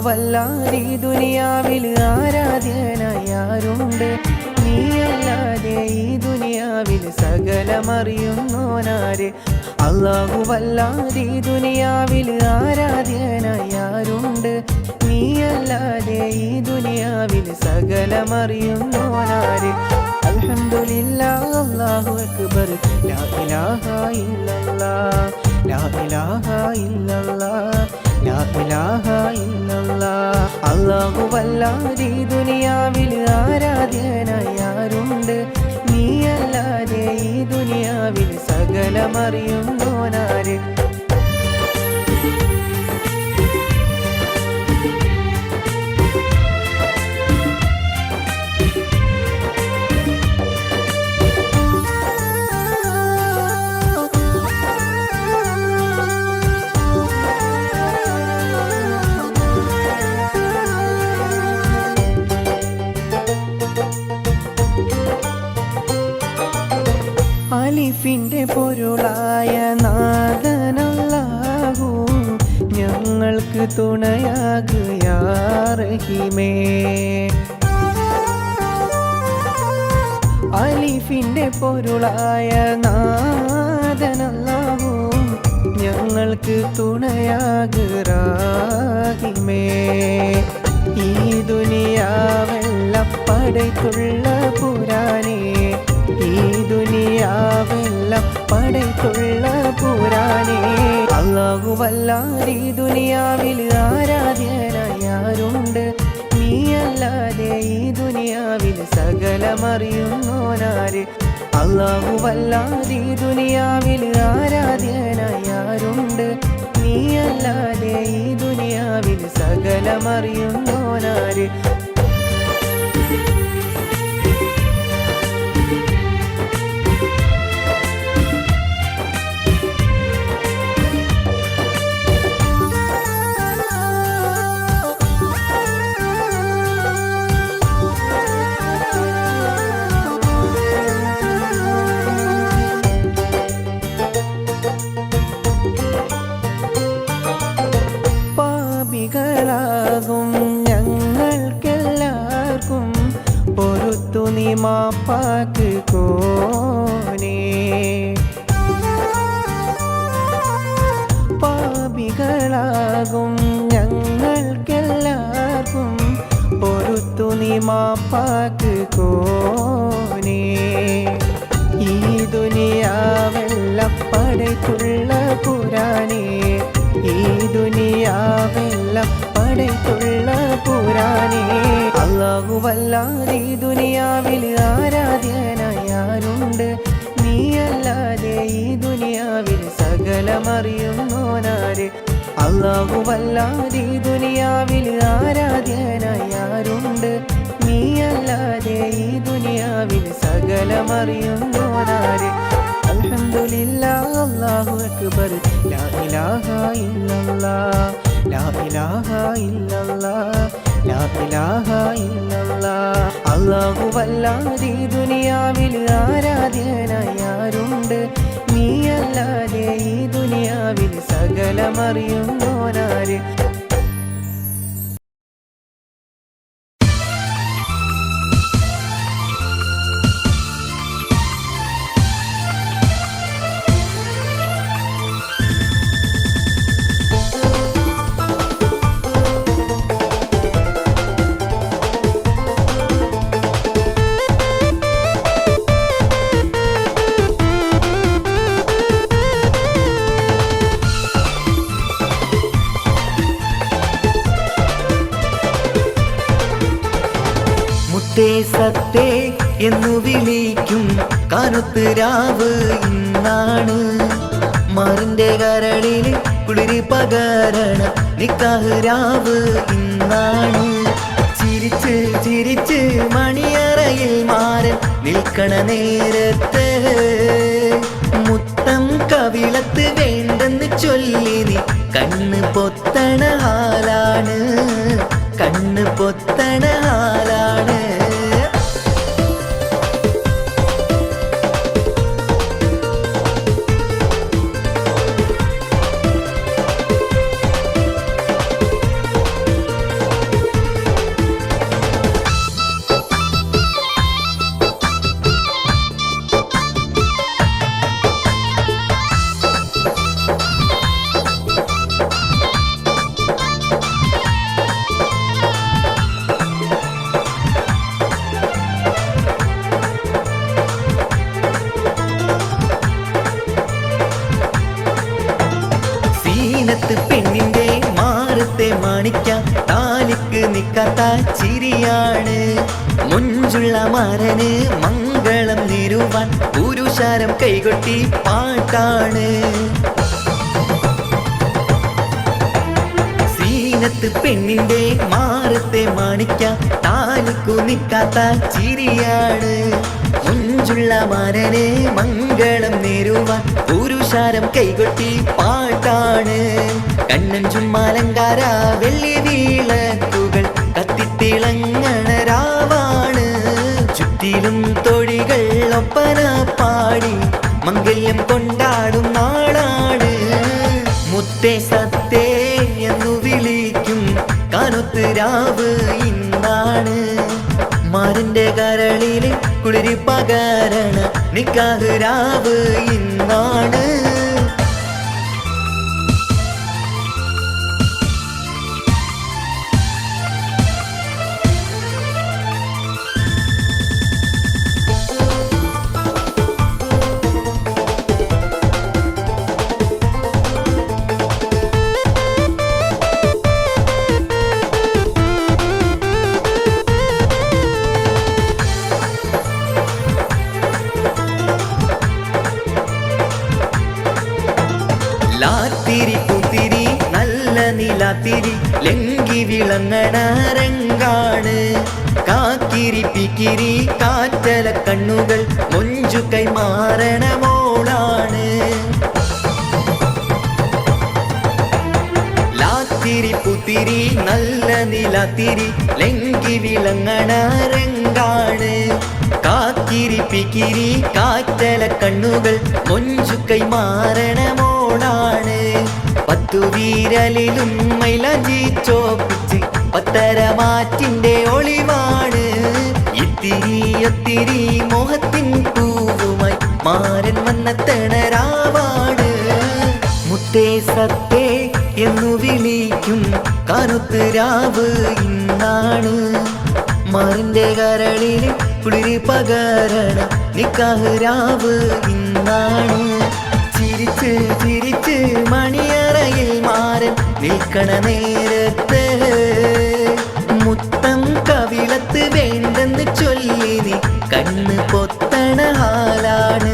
അല്ലാഹുവല്ലാതെ ഈ ദുനിയാവിൽ ആരാധ്യനായാരുണ്ട്? നീയല്ലാതെ ഈ ദുനിയാവിൽ സകലമറിയുന്നോനാര്? അല്ലാഹുവല്ലാതെ ഈ ദുനിയാവിൽ ആരാധ്യനായാരുണ്ട്? നീയല്ലാതെ ഈ ദുനിയാവിൽ സകലമറിയുന്നോനാര്? അൽഹംദുലില്ലാഹ് അല്ലാഹു അക്ബർ ലാ ഇലാഹ ഇല്ലല്ലാഹ് ലാ ഇലാഹ ഇല്ലല്ലാഹ് ലാ ഇലാഹ ഇല്ലല്ലാഹ്. അല്ലാഹുവല്ലാതെ ഈ ദുനിയാവിൽ ആരാധ്യനായാരുണ്ട്? നീയല്ലാതെ ഈ ദുനിയാവിൽ സകലമറിയുന്നോനാര്? അലിഫിൻ്റെ പൊരുളായ നാഥനല്ലാഹു ഞങ്ങൾക്ക് തുണയാകു യാ റഹീമേ. അലിഫിൻ്റെ പൊരുളായ നാഥനല്ലാഹു ഞങ്ങൾക്ക് തുണയാകു റഹീമേ. ഈ ദുനിയാവെല്ലാം പടയ്ത്തുള്ള പുരാനേ, ഈ ദുനിയാവെല്ലാം പടയ്ത്തുള്ള പുരാനേ. അല്ലാഹുവല്ലാതെ ഈ ദുനിയാവിൽ ആരാധ്യനായാരുണ്ട്? നീയല്ലാതെ ഈ ദുനിയാവിൽ സകലമറിയുന്നോനാര്? അല്ലാഹുവല്ലാതെ ഈ ദുനിയാവിൽ ആരാധ്യനായാരുണ്ട്? നീയല്ലാതെ ഈ ദുനിയാവിൽ സകലമറിയുന്നോനാര്? പാപികളാകും ഞങ്ങൾക്കെല്ലാവർക്കും പൊറുത്തു നീ മാപ്പാക്ക് കോനേ. പാപികളാകും ഞങ്ങൾക്കെല്ലാവർക്കും പൊറുത്തു നീ മാപ്പാക്ക് കോനേ. ഈ ദുനിയാവെല്ലാം പടയ്ത്തുള്ള പുരാനേ, ഈ ദുനിയാവെല്ലാം പടയ്ത്തുള്ള പുരാനേ. അല്ലാഹുവല്ലാതെ ഈ ദുനിയാവിൽ ആരാധ്യനായാരുണ്ട്? നീയല്ലാതെ ഈ ദുനിയാവിൽ സകലമറിയുന്നോനാര്? അല്ലാഹുവല്ലാതെ ഈ ദുനിയാവിൽ ആരാധ്യനായാരുണ്ട്? നീയല്ലാതെ ഈ ദുനിയാവിൽ സകലമറിയുന്നോനാര്? അൽഹംദുലില്ലാഹ് അല്ലാഹു അക്ബർ ലാ ഇലാഹ ഇല്ലല്ലാഹ് ലാ ഇലാഹ ഇല്ലല്ലാഹ് ലാ ഇലാഹ ഇല്ലല്ലാഹ്. അല്ലാഹുവല്ലാതെ ഈ ദുനിയാവിൽ ആരാധ്യനായാരുണ്ട്? നീയല്ലാതെ ഈ ദുനിയാവിൽ സകലമറിയുന്നോനാര്? സത്തേ എന്നു വിളിക്കും കാനത്ത് രാവ് ഇന്നാണ്. മാറിന്റെ കരളിൽ കുളിരി പകരണ നിക്കാഹ് രാവ് ഇന്നാണ്. ചിരിച്ച് ചിരിച്ച് മണിയറയിൽ മാറൻ നിൽക്കണ നേരത്ത് മുത്തം കവിളത്ത് വേണ്ടെന്ന് ചൊല്ലി നീ കണ്ണ് പൊത്തണ ഹാലാണ്, കണ്ണ് പൊത്തണ ഹാലാണ്. നിൽക്കാത്ത ചിരിയാണ്. മുഞ്ചുള്ള മാരന് മംഗളം നേരുവാൻ പുരുഷാരം കൈകൊട്ടി പാട്ടാണ്. സീനത്ത് പെണ്ണിന്റെ മാറത്തെ മാണിക്ക താലിക്കു നിൽക്കാത്ത ചിരിയാണ്. മുഞ്ചുള്ള മാരന് മംഗളം നേരുവാൻ പുരുഷാരം കൈകൊട്ടി പാട്ടാണ്. കണ്ണൻ ചുമ്മാലങ്കാര വെള്ളി വിളക്കുകൾ കത്തിത്തിളങ്ങണ രാവാണ്. ചുറ്റിലും തൊഴികൾ ഒപ്പന പാടി മംഗല്യം കൊണ്ടാടും നാടാണ്. മുത്തേ സത്തേ എന്നു വിളിക്കും കാനൊത്ത് രാവ് ഇന്നാണ്. മാറിന്റെ കരളില് കുളിരി പകരണ നിക്കാഹ് രാവ് ഇന്നാണ്. ലാത്തിരി പുത്തിരി നല്ല നിലാത്തിരി ലങ്കി വിളങ്ങണ രംഗാണ്. കാക്കിരി പിക്കിരി കാറ്റല കണ്ണുകൾ മൊഞ്ചു കൈമാറണ മോളാണ്. ലാത്തിരി പുത്തിരി നല്ല നിലാത്തിരി ലങ്കി വിളങ്ങണ രംഗാണ്. കാക്കിരി പിക്കിരി കാറ്റല കണ്ണുകൾ മൊഞ്ചു കൈമാറണ മോളാണ്. പത്തു വീരലിലും മൈലാഞ്ചി ചോപ്പിച്ച് പത്തരമാറ്റിന്റെ ഒളിവാണ്. ഇത്തിരി ഒത്തിരി മോഹത്തിൻ പൂവുമായി മാരൻ വന്നെത്തണ രാവാണ്. മുത്തേ സത്തേ എന്നു വിളിക്കും കാനൊത്ത് രാവ് ഇന്നാണ്. മാറിന്റെ കരളില് കുളിരി പകരണ നിക്കാഹ് രാവ് ഇന്നാണ്. ചിരിച്ച് ചിരിച്ച് മണിയറയിൽ മാരൻ നിൽക്കണ നേരത്ത് മുത്തം കവിളത്ത് വേണ്ടെന്ന് ചൊല്ലി നീ കണ്ണ് പൊത്തണ ഹാലാണ്.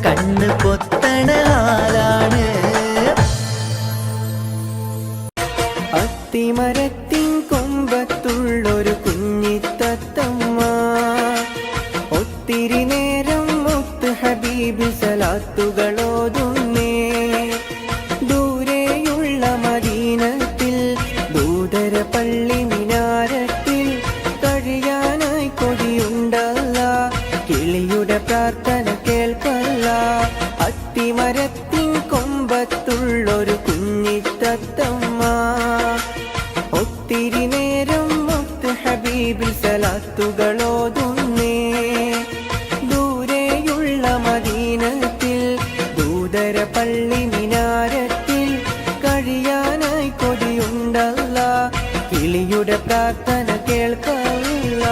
കണ്ണ് പൊത്തണ ഹാലാണ്. അത്തിമരത്തിൻ കൊമ്പത്തുള്ളൊരു കുഞ്ഞിത്തത്തമ്മ ഒത്തിരി നേരം മുത്ത് ഹബീബ് സലാത്തുകളോതുന്നേ. ദൂരെയുള്ള മദീനത്തിൽ ദൂതര പള്ളി മിനാരത്തിൽ കഴിയാനായി കൊതിയുണ്ടല്ല. കിളിയുടെ പ്രാർത്ഥന കേൾക്കല്ല. അത്തിമരത്തിൻ കൊമ്പത്തുള്ളൊരു കുഞ്ഞിത്തത്തമ്മ ഒത്തിരി നേരം മുത്ത് ഹബീബിൽ സലാത്തുകളോതുന്നേ. ദൂരെയുള്ള മദീനത്തിൽ ദൂതര പള്ളി മിനാരത്തിൽ കഴിയാനായി കൊതിയുണ്ടല്ല. കിളിയുടെ പ്രാർത്ഥന കേൾക്കല്ല.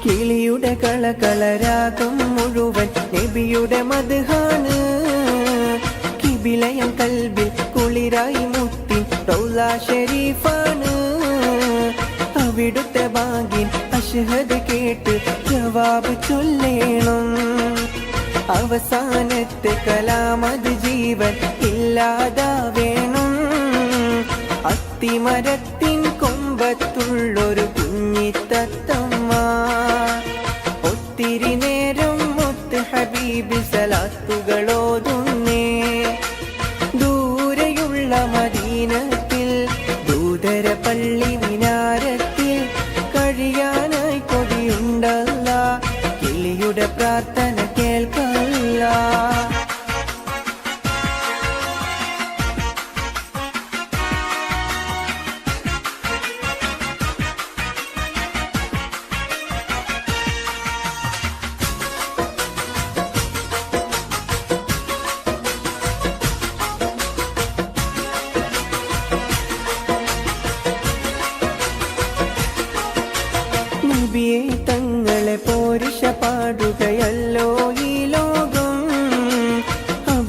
കിളിയുടെ കളകളരാഗം മുഴുവൻ നബിയുടെ മദ്ഹാണ്. കിബിലയം കൽബിൽ കുളിരായി മുത്തി റൗള ഷരീഫാണ്. അവിടുത്തെ ഭാഗ്യം അഷ്ഹദ് കേട്ട് ജവാബ് ചൊല്ലേണം. അവസാനത്തെ കലാമത് ജീവൻ ഇല്ലാതാവേണം. അത്തിമരത്തിൻ കൊമ്പത്തുള്ളൊരു കുഞ്ഞിത്തത്തമ്മ ഒത്തിരി നേരം മുത്ത് ഹബീബ് സലാത്തുകളോതുന്നേ. ദൂരെയുള്ള മദീനത്തിൽ ദൂതര പള്ളി മിനാരത്തിൽ കഴിയാനായി കൊതിയുണ്ടല്ല. കിളിയുടെ പ്രാർത്ഥന കേൾക്കല്ല.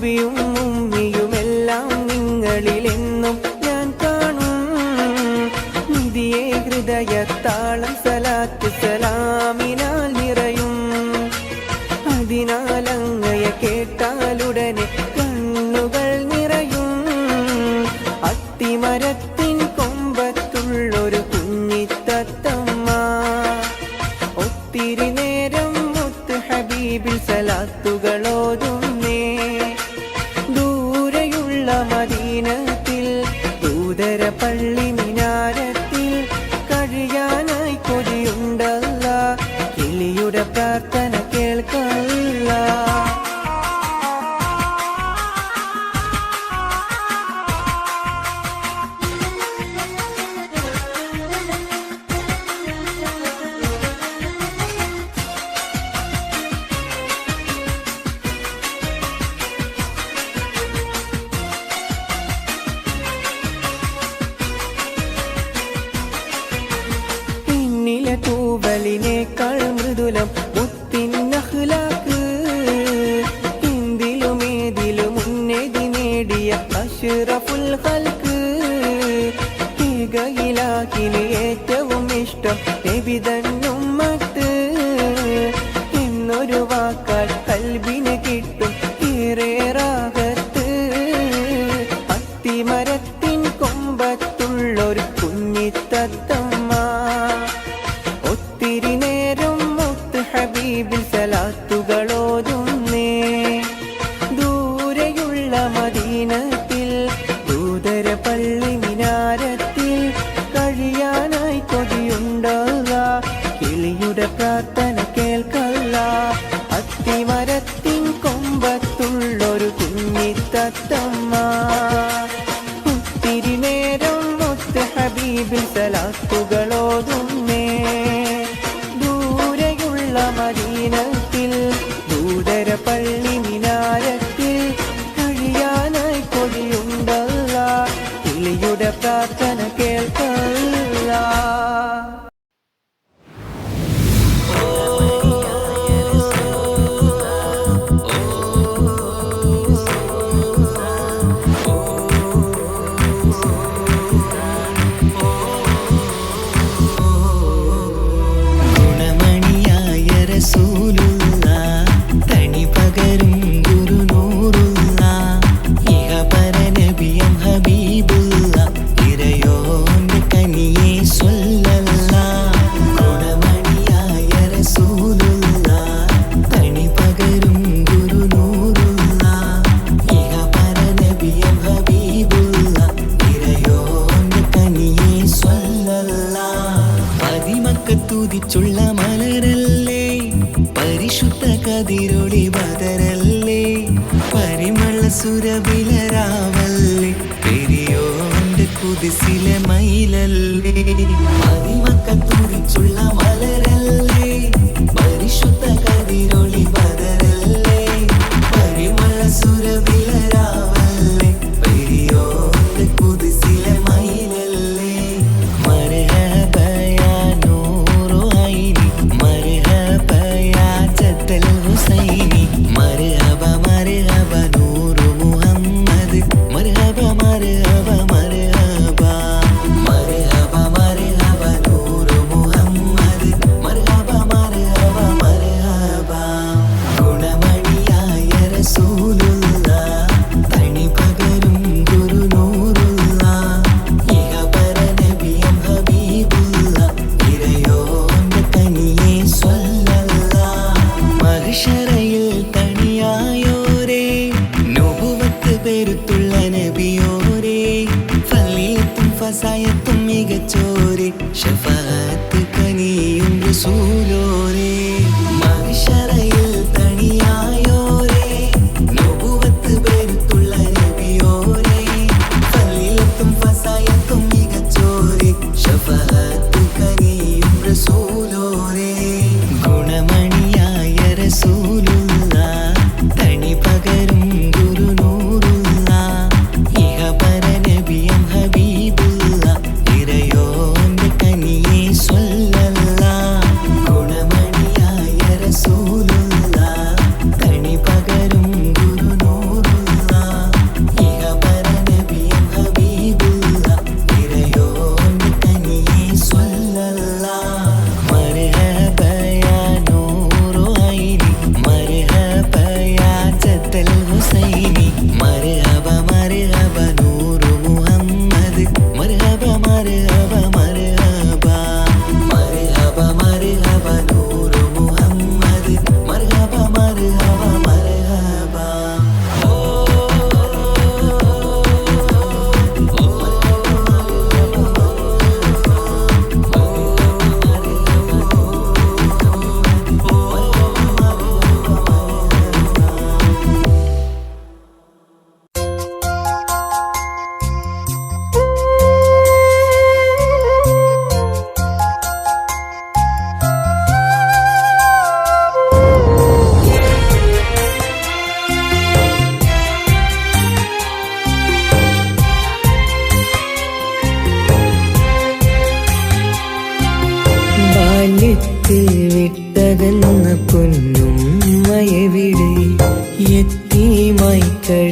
ഉബിയും ഉമ്മിയുമെല്ലാം നിങ്ങളിലെന്നും ഞാൻ കാണും. നിധിയെ ഹൃദയത്താളം സലാത്ത് സലാമിനാൽ നിറയും. അതിനാൽ അങ്ങയെ കേട്ടാലുടനെ കണ്ണുകൾ നിറയും. അത്തിമരത്തിൻ കൊമ്പത്തുള്ളൊരു കുഞ്ഞിത്തത്തമ്മ ഒത്തിരി നേരം മുത്ത് ഹബീബിൽ സലാത്തുകളോതുന്നേ. ദൂരെയുള്ള മദീനത്തിൽ ദൂതര പള്ളി മിനാരത്തിൽ കഴിയാനായി കൊതിയുണ്ടല്ല. കിളിയുടെ പ്രാർത്ഥന കേൾക്കല്ല. പിന്നിലെ തൂവലിനേക്കാൾ മൃദുലം മുത്തിൻ അഖ്ലാഖ്. എന്തിലുമേതിലും ഉന്നതി നേടിയ അഷ്റഫുൽ ഖൽഖ്. ഇലാഹിന് ഏറ്റവും ഇഷ്ടം നബിതന്നുമ്മത്ത് എന്നൊരു വാക്കാൽ കൽബിന് കിട്ടും ഏറെ റാഹത്ത്. അത്തിമരത്തിൻ കൊമ്പത്തുള്ളൊരു കുഞ്ഞിത്തത്തമ്മ ഒത്തിരി നേരം മുത്ത് ഹബീബിൽ സലാത്തുകളോതുന്നേ. ദൂരെയുള്ള മദീനത്തിൽ ദൂതര പള്ളി മിനാരത്തിൽ കഴിയാനായി കൊതിയുണ്ടല്ല. കിളിയുടെ പ്രാർത്ഥന കേൾക്കല്ല. അത്തിമരത്തിൻ കൊമ്പത്തുള്ളൊരു കുഞ്ഞിത്തത്തമ്മ ഒത്തിരി നേരം മുത്ത് ഹബീബിൽ സലാത്തുകളോതുന്നേ. ദൂരെയുള്ള മദീനത്തിൽ ദൂതര പള്ളി മിനാരത്തിൽ കഴിയാനായി കൊതിയുണ്ടല്ല. കിളിയുടെ പ്രാർത്ഥന കേൾക്കല്ല. ഗുണമണിയായ റസൂലുള്ള തണി പകരും ഗുരുനൂറുള്ള ഇഹപര നബിയം ഹബീബുള്ള ഇറയോന്റെ കനിയെ സ്വല്ലല്ല. ഗുണമണിയായ റസൂലുള്ള തണി പകരും ഗുരുനൂറുള്ള ഇഹപര നബിയം ഹബീബുള്ള ഇറയോന്റെ കനിയെ സ്വല്ലല്ല. പതിമക്കത്തുതിച്ചുള്ള മലരല്ലേ പരിശുദ്ധ കതിരൊളി ബദരല്ലേ പരിമള സുരബിലരാവല്ലേ പെരിയോന്റെ കുതിസിലെ മയിലല്ലേ. പതിമക്കത്തുതിച്ചുള്ള മലരല്ലേ പരിശുദ്ധ കതിരൊളി ബദരല്ലേ പരിമള സുരബിലരാവല്ലേ പെരിയോന്റെ കുതിസിലെ മയിലല്ലേ. മർഹബ യാ നൂറു ഐനി മർഹബ യാ ജദ്ദൽ ഹുസൈനി മർഹബ മർഹബ നൂറു മുഹമ്മദ് മർഹബ മർഹബ മർഹബ മർഹബ മർഹബ നൂറു മുഹമ്മദ് മർഹബ മർഹബ മർഹബ. ഗുണമണിയായ റസൂലുള്ള തണി പകരും ഗുരുനൂറുള്ള ഇഹപര നബിയം ഹബീബുള്ള ഇറയോന്റെ കനിയെ സ്വല്ലല്ല. മഹ്ശറയിൽ തണിയായോരേ നുബുവത്ത് പെരുത്തുള്ള നബിയോരേ ഫളീലത്തും ഫസായത്തും മികച്ചോരേ ശഫാഅത്ത് കനിയും റസൂലോരേ. മഹ്ശറയിൽ തണിയായോരേ നുബുവത്ത് പെരുത്തുള്ള നബിയോരേ ഫളീലത്തും ഫസായത്തും മികച്ചോരേ ശഫാഅത്ത് കനിയും റസൂലോരേ. ഗുണമണിയായ റസൂലുള്ള തണി പകരും ഗുരുനൂറുള്ള ഇഹപര നബിയം ഹബീബുള്ള ഇറയോന്റെ കനിയെ സ്വല്ലല്ല. ഗുണമണിയായ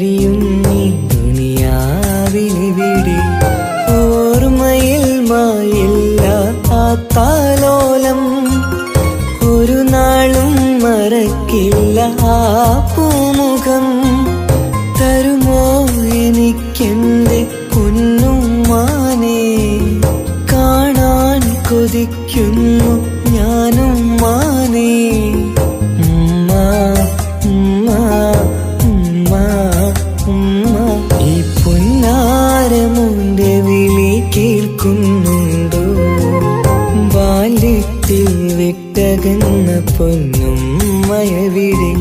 കഴിയുന്നീ ദുനിയാവിലിവിടെ. ഓർമ്മയിൽ മായില്ല ആ താലോലം, ഒരു നാളും മറക്കില്ല ആ പൂമുഖം. തരുമോ എനിക്കെന്റെ പൊന്നുമ്മാനെ, കാണാൻ കൊതിക്കുന്നു ഞാനും മാനേ. ഉമ്മ ഉമ്മ ഉമ്മ ഉമ്മ, ഈ പൊന്നാരമുന്റെ വിളി കേൾക്കുന്നുണ്ടോ? ബാല്യത്തിൽ വിട്ടകന്ന പൊന്നുമ്മയവിടെ,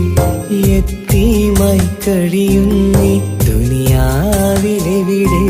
യത്തീമായി കഴിയുന്നീ ദുനിയാവിലെവിടെ.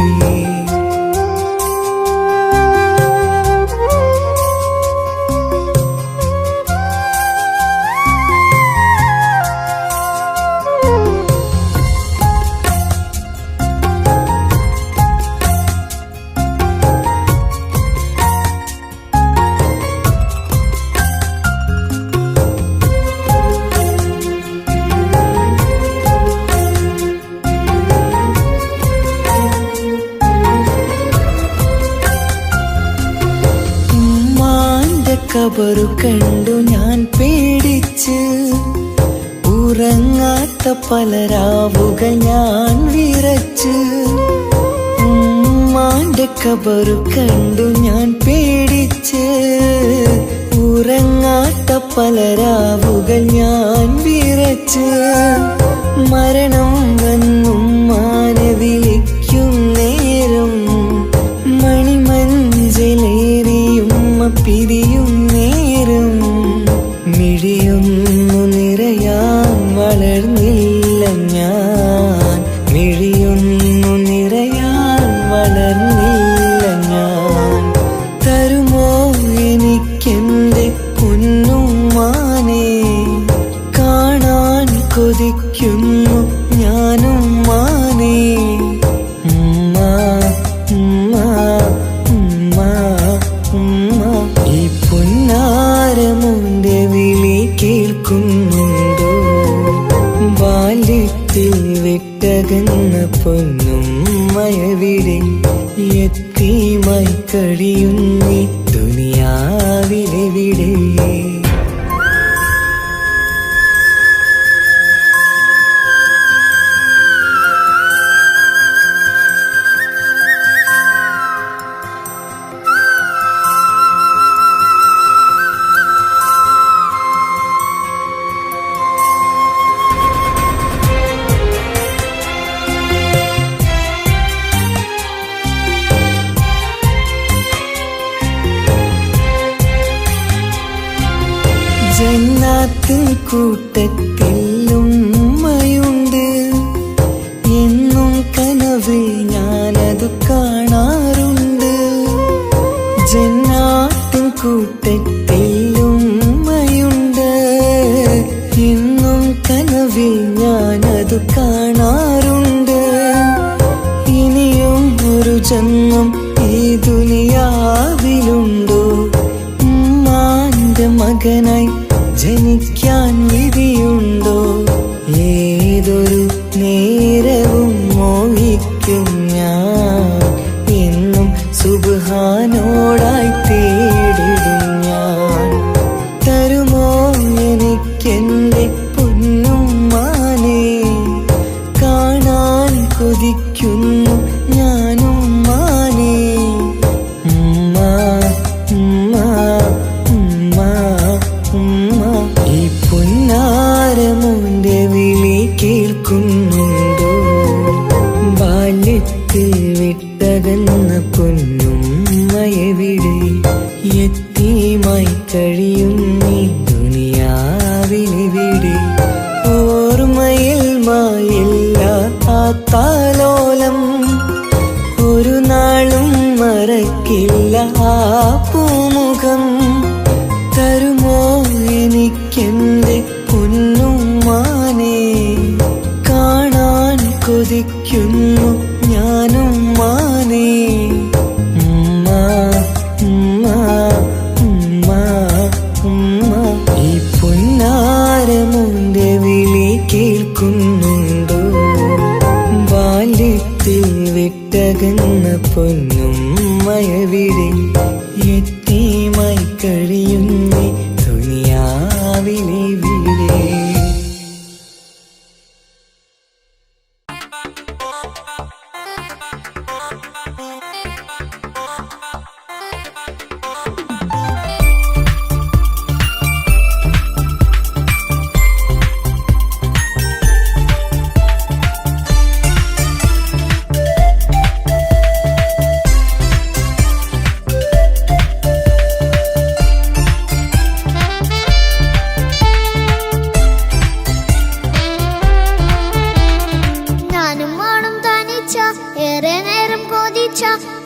ഖബറു കണ്ടു ഞാൻ പേടിച്ച്, ഉറങ്ങാത്ത പല രാവുകൾ ഞാൻ വിറച്ച്. ഉമ്മാന്റെ ഖബറു കണ്ടു ഞാൻ പേടിച്ച്, ഉറങ്ങാത്ത പല രാവുകൾ ഞാൻ വിറച്ച്. മരണം വന്നുമ്മാനെ വിളിക്കും നേരം, മണിമഞ്ചലേറിയുമ്മ പിരിയും നേരം. മിഴിയൊന്നു നിറയാൻ വളർന്നില്ല ഞാൻ, മിഴിയൊന്നു നിറയാൻ വളർന്നില്ല ഞാൻ. തരുമോ എനിക്കെന്റെ പൊന്നുമ്മാനെ, കാണാൻ കൊതിക്കുന്നു ഞാനും മാനേ. ഉമ്മ ഉമ്മ ഉമ്മ ഉമ്മ, ഈ പൊന്നാരമുന്റെ വിളി കേൾക്കുന്നുണ്ടോ? ബാല്യത്തിൽ വിട്ടകന്ന പൊന്നുമ്മയവിടെ, യത്തീമായി കഴിയുന്നീ ദുനിയാവിലെവിടെ. ജന്നാത്തിൻ കൂട്ടത്തിൽ ഉമ്മയുണ്ട്, എന്നും കനവിൽ ഞാനതു കാണാറുണ്ട്. ജന്നാത്തിൻ കൂട്ടത്തിൽ ഉമ്മയുണ്ട്, എന്നും കനവിൽ ഞാനതു കാണാറുണ്ട്. ഇനിയും ഒരു ജന്മം ഈ ദുനിയാവിലുണ്ടോ? ഉമ്മാന്റെ മകനായി ജനിക്കാൻ വിധിയുണ്ടോ? ഏതൊരു നേരവും മോഹിക്കും ഞാൻ, എന്നും സുബ്ഹാനോടായി തേടിടും ഞാൻ. തരുമോ എനിക്കെന്റെ പൊന്നുമ്മാനെ, കാണാൻ കൊതിക്കുന്നു ഞാനും മാനേ. ഉമ്മ ഉമ്മ ഉമ്മ ഉമ്മ, ഈ പൊന്നാരമുന്റെ വിളി കേൾക്കുന്നുണ്ടോ? ബാല്യത്തിൽ വിട്ടകന്ന പൊന്നുമ്മയവിടെ, യത്തീമായി കഴിയുന്നീ ദുനിയാവിലെവിടെ. ഓർമ്മയിൽ മായില്ല ആ താലോലം, ഒരു നാളും മറക്കില്ല ആ പൂമുഖം. തരുമോ എനിക്കെന്റെ പൊന്നുമ്മാനെ, കാണാൻ കൊതിക്കുന്നു ഞാനും മാനേ. ഉമ്മ ഉമ്മ ഉമ്മ ഉമ്മ, ഈ പൊന്നാരമുന്റെ വിളി കേൾക്കുന്നുണ്ടോ? നൽകുന്ന പൊന്നും മയവിടെ യത്തീമായി കഴിയുന്നേ ദുനിയാവിലെ വിടെ. ഏറെ നേരം കൊതിച്ച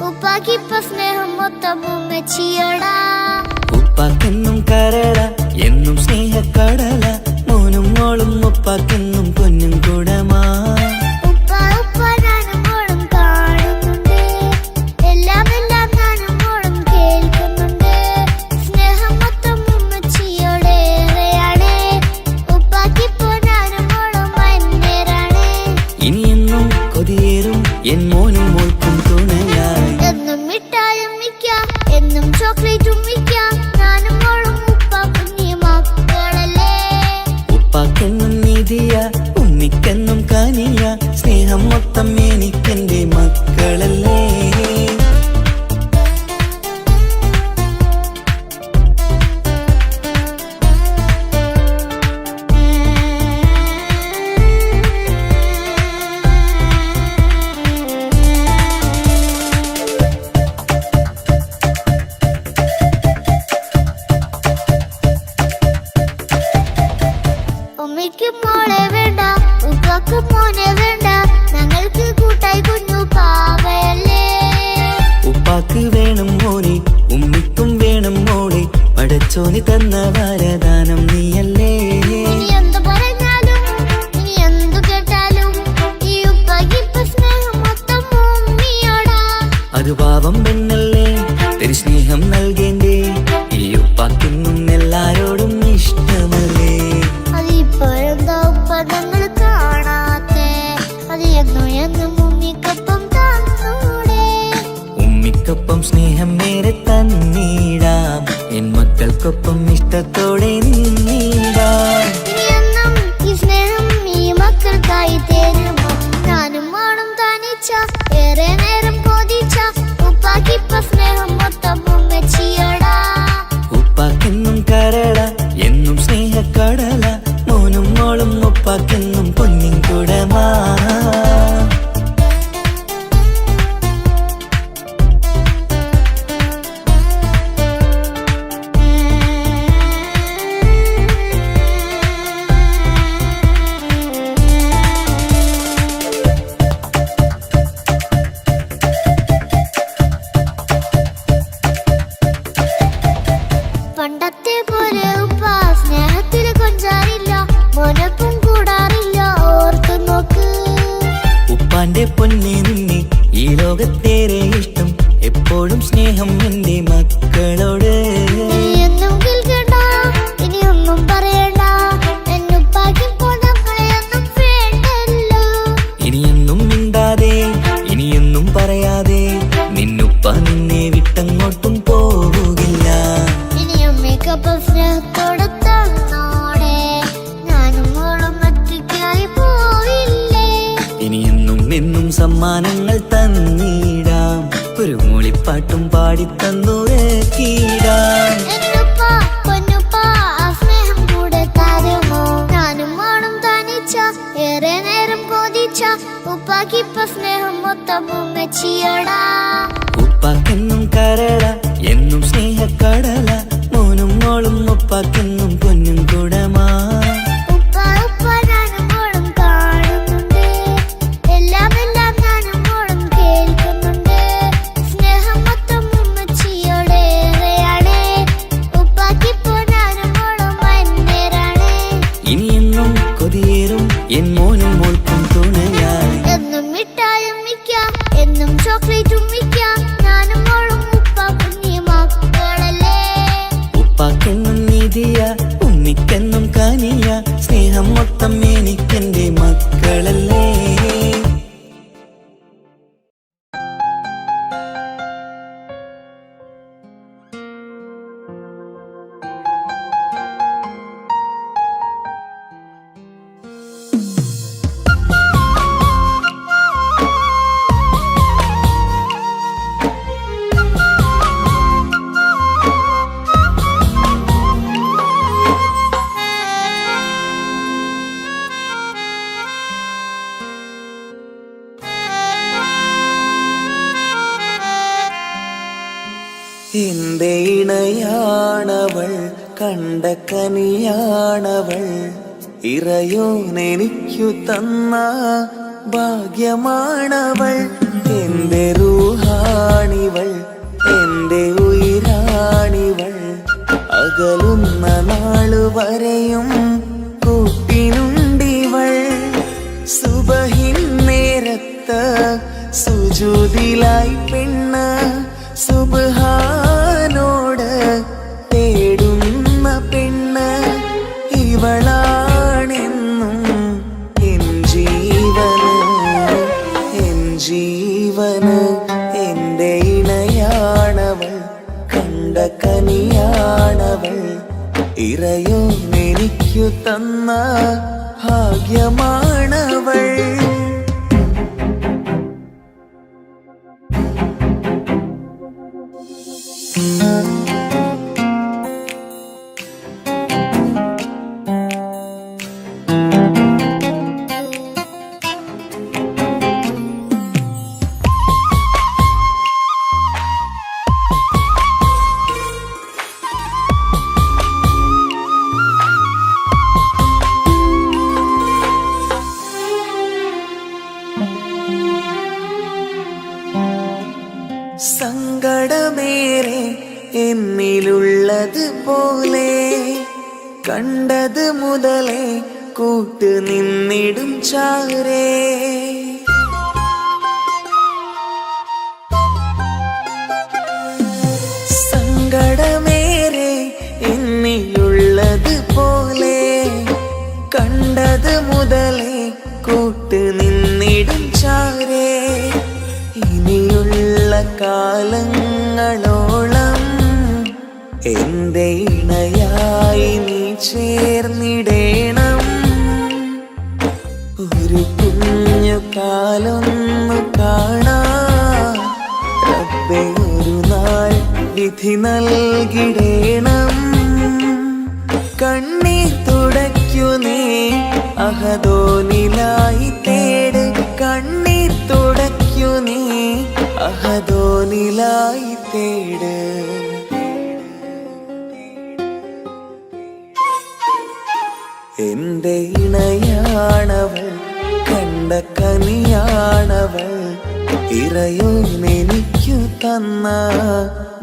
ഉപ്പാക്കിപ്പ സ്നേഹം മൊത്തം ഉമ്മച്ചിയടാ. ഉപ്പാക്കെന്നും കരള എന്നും സ്നേഹക്കടല മോനും മോളും ഉപ്പാക്കെന്നും പൊന്നും കുടമാ. ഉപ്പ ഉപ്പ ഞാനും മോളും കാണുന്നുണ്ട്, എല്ലാം എല്ലാം ഞാനും മോളും കേൾക്കുന്നുണ്ട്. സ്നേഹം മൊത്തം ഉമ്മച്ചിയോടേറെയാണ്, ഉപ്പാക്കിപ്പോ ഞാനും മോളും അന്യരാണ്. ഇനിയെന്നും കൊതിയേറും എൻ മോനും മോൾക്കും തുണയായി. എന്നും മിഠായും മിക്കാം, എന്നും ചോക്ലേറ്റും മിക്കാം, ഞാനും മോളും ഉപ്പ കുഞ്ഞി മക്കളല്ലേ. ഉപ്പാക്കെന്നും നീതിയ ഉണ്ണിക്കെന്നും കാനിയ സ്നേഹം മൊത്തം എനിക്കെന്റെ മക്കളല്ലേ. ഉമ്മയ്ക്ക് മോളെ വേണ്ട, ഉപ്പാക്ക് മോനെ വേണ്ട, ഞങ്ങൾക്ക് കൂട്ടായി കുഞ്ഞു പാവയല്ലേ. ഉപ്പാക്ക് വേണം മോനെ, ഉമ്മിക്കും വേണം മോളെ, പടച്ചോന് തന്ന വരദാനം നീയല്ലേ. ഇനി എന്തു പറഞ്ഞാലും ഇനി എന്തു കേട്ടാലും ഈ ഉപ്പാക്കിപ്പ സ്നേഹം മൊത്തം ഉമ്മിയോടാ. അത് പാവം പെണ്ണല്ലേ തിരു സ്നേഹം നൽകേണ്ടേ, ഈ ഉപ്പാക്കെന്നും എല്ലാരോടും ഇഷ്ടമല്ലേ. അതിപ്പോഴെന്താ ഉപ്പ ഞങ്ങൾ കാണാത്തെ, അത് എന്നും എന്നും ഉമ്മിക്കൊപ്പം തന്നൂടെ. ഉമ്മിക്കൊപ്പം സ്നേഹം നേരെ തന്നീടാം, എൻ മക്കൾക്കൊപ്പം ഇഷ്ടത്തോടെ നിന്നീടാം. ഇനി എന്നും ഈ സ്നേഹം ഈ മക്കൾക്കായി തരുമോ. ഞാനും മോളും തനിച്ച ഏറെ നേരം കൊതിച്ച ഉപ്പാക്കിപ്പ സ്നേഹം മൊത്തം ഉമ്മച്ചിയോടാ. ഉപ്പാക്കെന്നും കരള എന്നും സ്നേഹക്കടല മോനും മോളും ഉപ്പാക്കെന്നും പൊന്നിൻ കുടമാ. പണ്ടത്തെ പോലെ ഉപ്പ സ്നേഹത്തിൽ കൊഞ്ചാറില്ല, മോനൊപ്പം കൂടാറില്ല, ഓർത്തു നോക്ക്. ഉപ്പാന്റെ പൊന്നെ നിന്നെ ഈ ലോകത്തേറെ ഇഷ്ടം, എപ്പോഴും സ്നേഹം എന്റെ മക്കളോട്. ഇനി എന്നും കേൾക്കണ്ട, ഇനി ഒന്നും പറയണ്ട, എന്നുപ്പാക്കിപ്പോ നമ്മളെ ഒന്നും വേണ്ടല്ലോ. ഇനിയൊന്നും മിണ്ടാതെ ഇനിയൊന്നും പറയാതെ നിന്നുപ്പ നിന്നെ വിട്ടങ്ങോട്ടും പോവുകില്ല. ഇനി അമ്മയ്ക്കൊപ്പം സ്നേഹത്തോടെ തന്നോടെ, ഞാനും മോളും ഒറ്റയ്ക്കായി പോയില്ലേ. ഇനിയെന്നും എന്നും സമ്മാനങ്ങൾ തന്നീടാം, ഒരു മൂളിപ്പാട്ടും പാടിത്തന്നുറക്കീടാം. എന്നുപ്പ പൊന്നുപ്പ ആ സ്നേഹം കൂടെ തരുമോ. ഞാനും മോളും തനിച്ച ഏറെ നേരം കൊതിച്ച ഉപ്പാക്കിപ്പ സ്നേഹം മൊത്തം ഉമ്മച്ചിയോടാ. ഉപ്പാക്കെന്നും കരള എന്നും സ്നേഹക്കടല മോനും മോളും ഉപ്പാക്കെന്നും പൊന്നും കുടമാ. ഉപ്പ ഉപ്പ ഞാനും മോളും കാണുന്നുണ്ട്, എല്ലാം എല്ലാം ഞാനും മോളും കേൾക്കുന്നുണ്ട്. സ്നേഹം മൊത്തം ഉമ്മച്ചിയോടേറെയാണ്, ഉപ്പാക്കിപ്പോ ഞാനും മോളും അന്യരാണ്. ഇനിയെന്നും കൊതിയേറും എൻ മോനും മോൾക്കും തുണയായി. എന്നും മിഠായും മിക്കാം, എന്നും ചോക്ലേറ്റും മിക്കാം, ഞാനും മോളും ഉപ്പ കുഞ്ഞി മക്കളല്ലേ. ഉപ്പാക്കെന്നും നീതിയ എന്റെ ഇണയാണവൾ, കണ്ട കനിയാണവൾ, ഇറയോനെനിക്കു തന്ന ഭാഗ്യമാണവൾ. എന്റെ റൂഹാണിവൾ, എന്റെ ഉയിരാണിവൾ, അകലുന്ന നാളുവരെയും കൂട്ടിനുണ്ടിവൾ. സുബഹിൻ നേരത്ത് സുജൂദിലായി പെണ്ണ് സുബ്ഹാനോട് തേടുന്ന പെണ്ണ് ഇവളാണെന്നും എൻ ജീവന്, എൻ ജീവന്. എന്റെ ഇണയാണവൾ, കണ്ട കനിയാണവൾ, ഇറയോനെനിക്കു തന്ന ഭാഗ്യമാണവൾ. സങ്കടമേറെ എന്നിലുള്ളത് പോലെ കണ്ടത് മുതലേ കൂട്ട് നിന്നിടും ചാരേ. സങ്കടമേറെ എന്നിലുള്ളത് പോലെ കണ്ടത് മുതലേ കൂട്ട് നിന്നിടും ചാരേ. ഇനിയുള്ള കാലങ്ങളോളം എന്റെ ഇണയായി നീ ചേർന്നിടേണം. ഒരു കുഞ്ഞു കാലൊന്നു കാണാൻ റബ്ബേ ഒരു നാൾ വിധി നൽകിടേണം. കണ്ണീർ തുടയ്ക്കു നീ അഹദോനിലായി തേട്, കണ്ണീർ തുടയ്ക്കു നീ അഹദോനിലായി തേട്. എന്റെ ഇണയാണവൾ, കണ്ട കനിയാണവൾ, ഇറയോനെനിക്കു തന്ന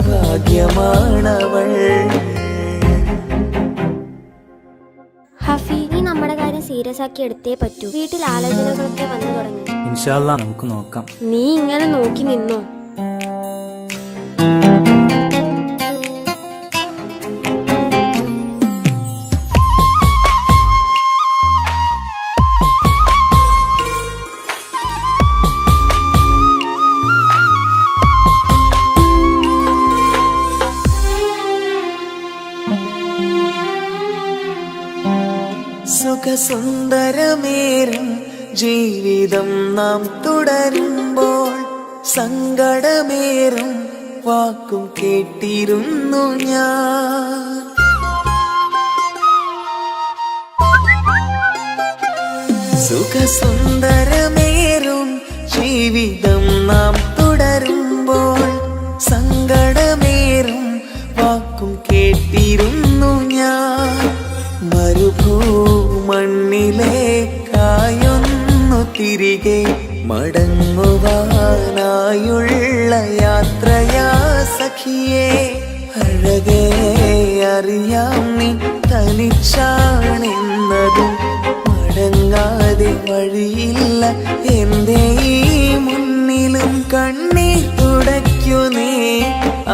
ഭാഗ്യമാണവൾ. ഹഫി, നീ നമ്മുടെ കാര്യം സീരിയസ് ആക്കി എടുത്തേ പറ്റൂ. വീട്ടിൽ ആലോചനകളൊക്കെ വന്നു തുടങ്ങി. ഇൻഷാ അല്ലാ നമുക്ക് നോക്കാം. നീ ഇങ്ങനെ നോക്കി നിന്നോ? സുഖസുന്ദരമേറും ജീവിതം നാം തുടരുമ്പോൾ സങ്കടമേറും വാക്കും കേട്ടിരുന്നു ഞാൻ. സുഖസുന്ദരമേറും ജീവിതം നാം തുടരുമ്പോൾ സങ്കടമേറും വാക്കും കേട്ടിരുന്നു ഞാൻ. മരുഭൂമണ്ണിലേക്കായൊന്നു തിരികെ മടങ്ങുവാനായുള്ള യാത്രയാ സഖിയേ. അഴകേ അറിയാം നീ തനിച്ചാണെന്നതും മടങ്ങാതെ വഴിയില്ല എന്റെ ഈ മുന്നിലും. കണ്ണീർ തുടയ്ക്കു നീ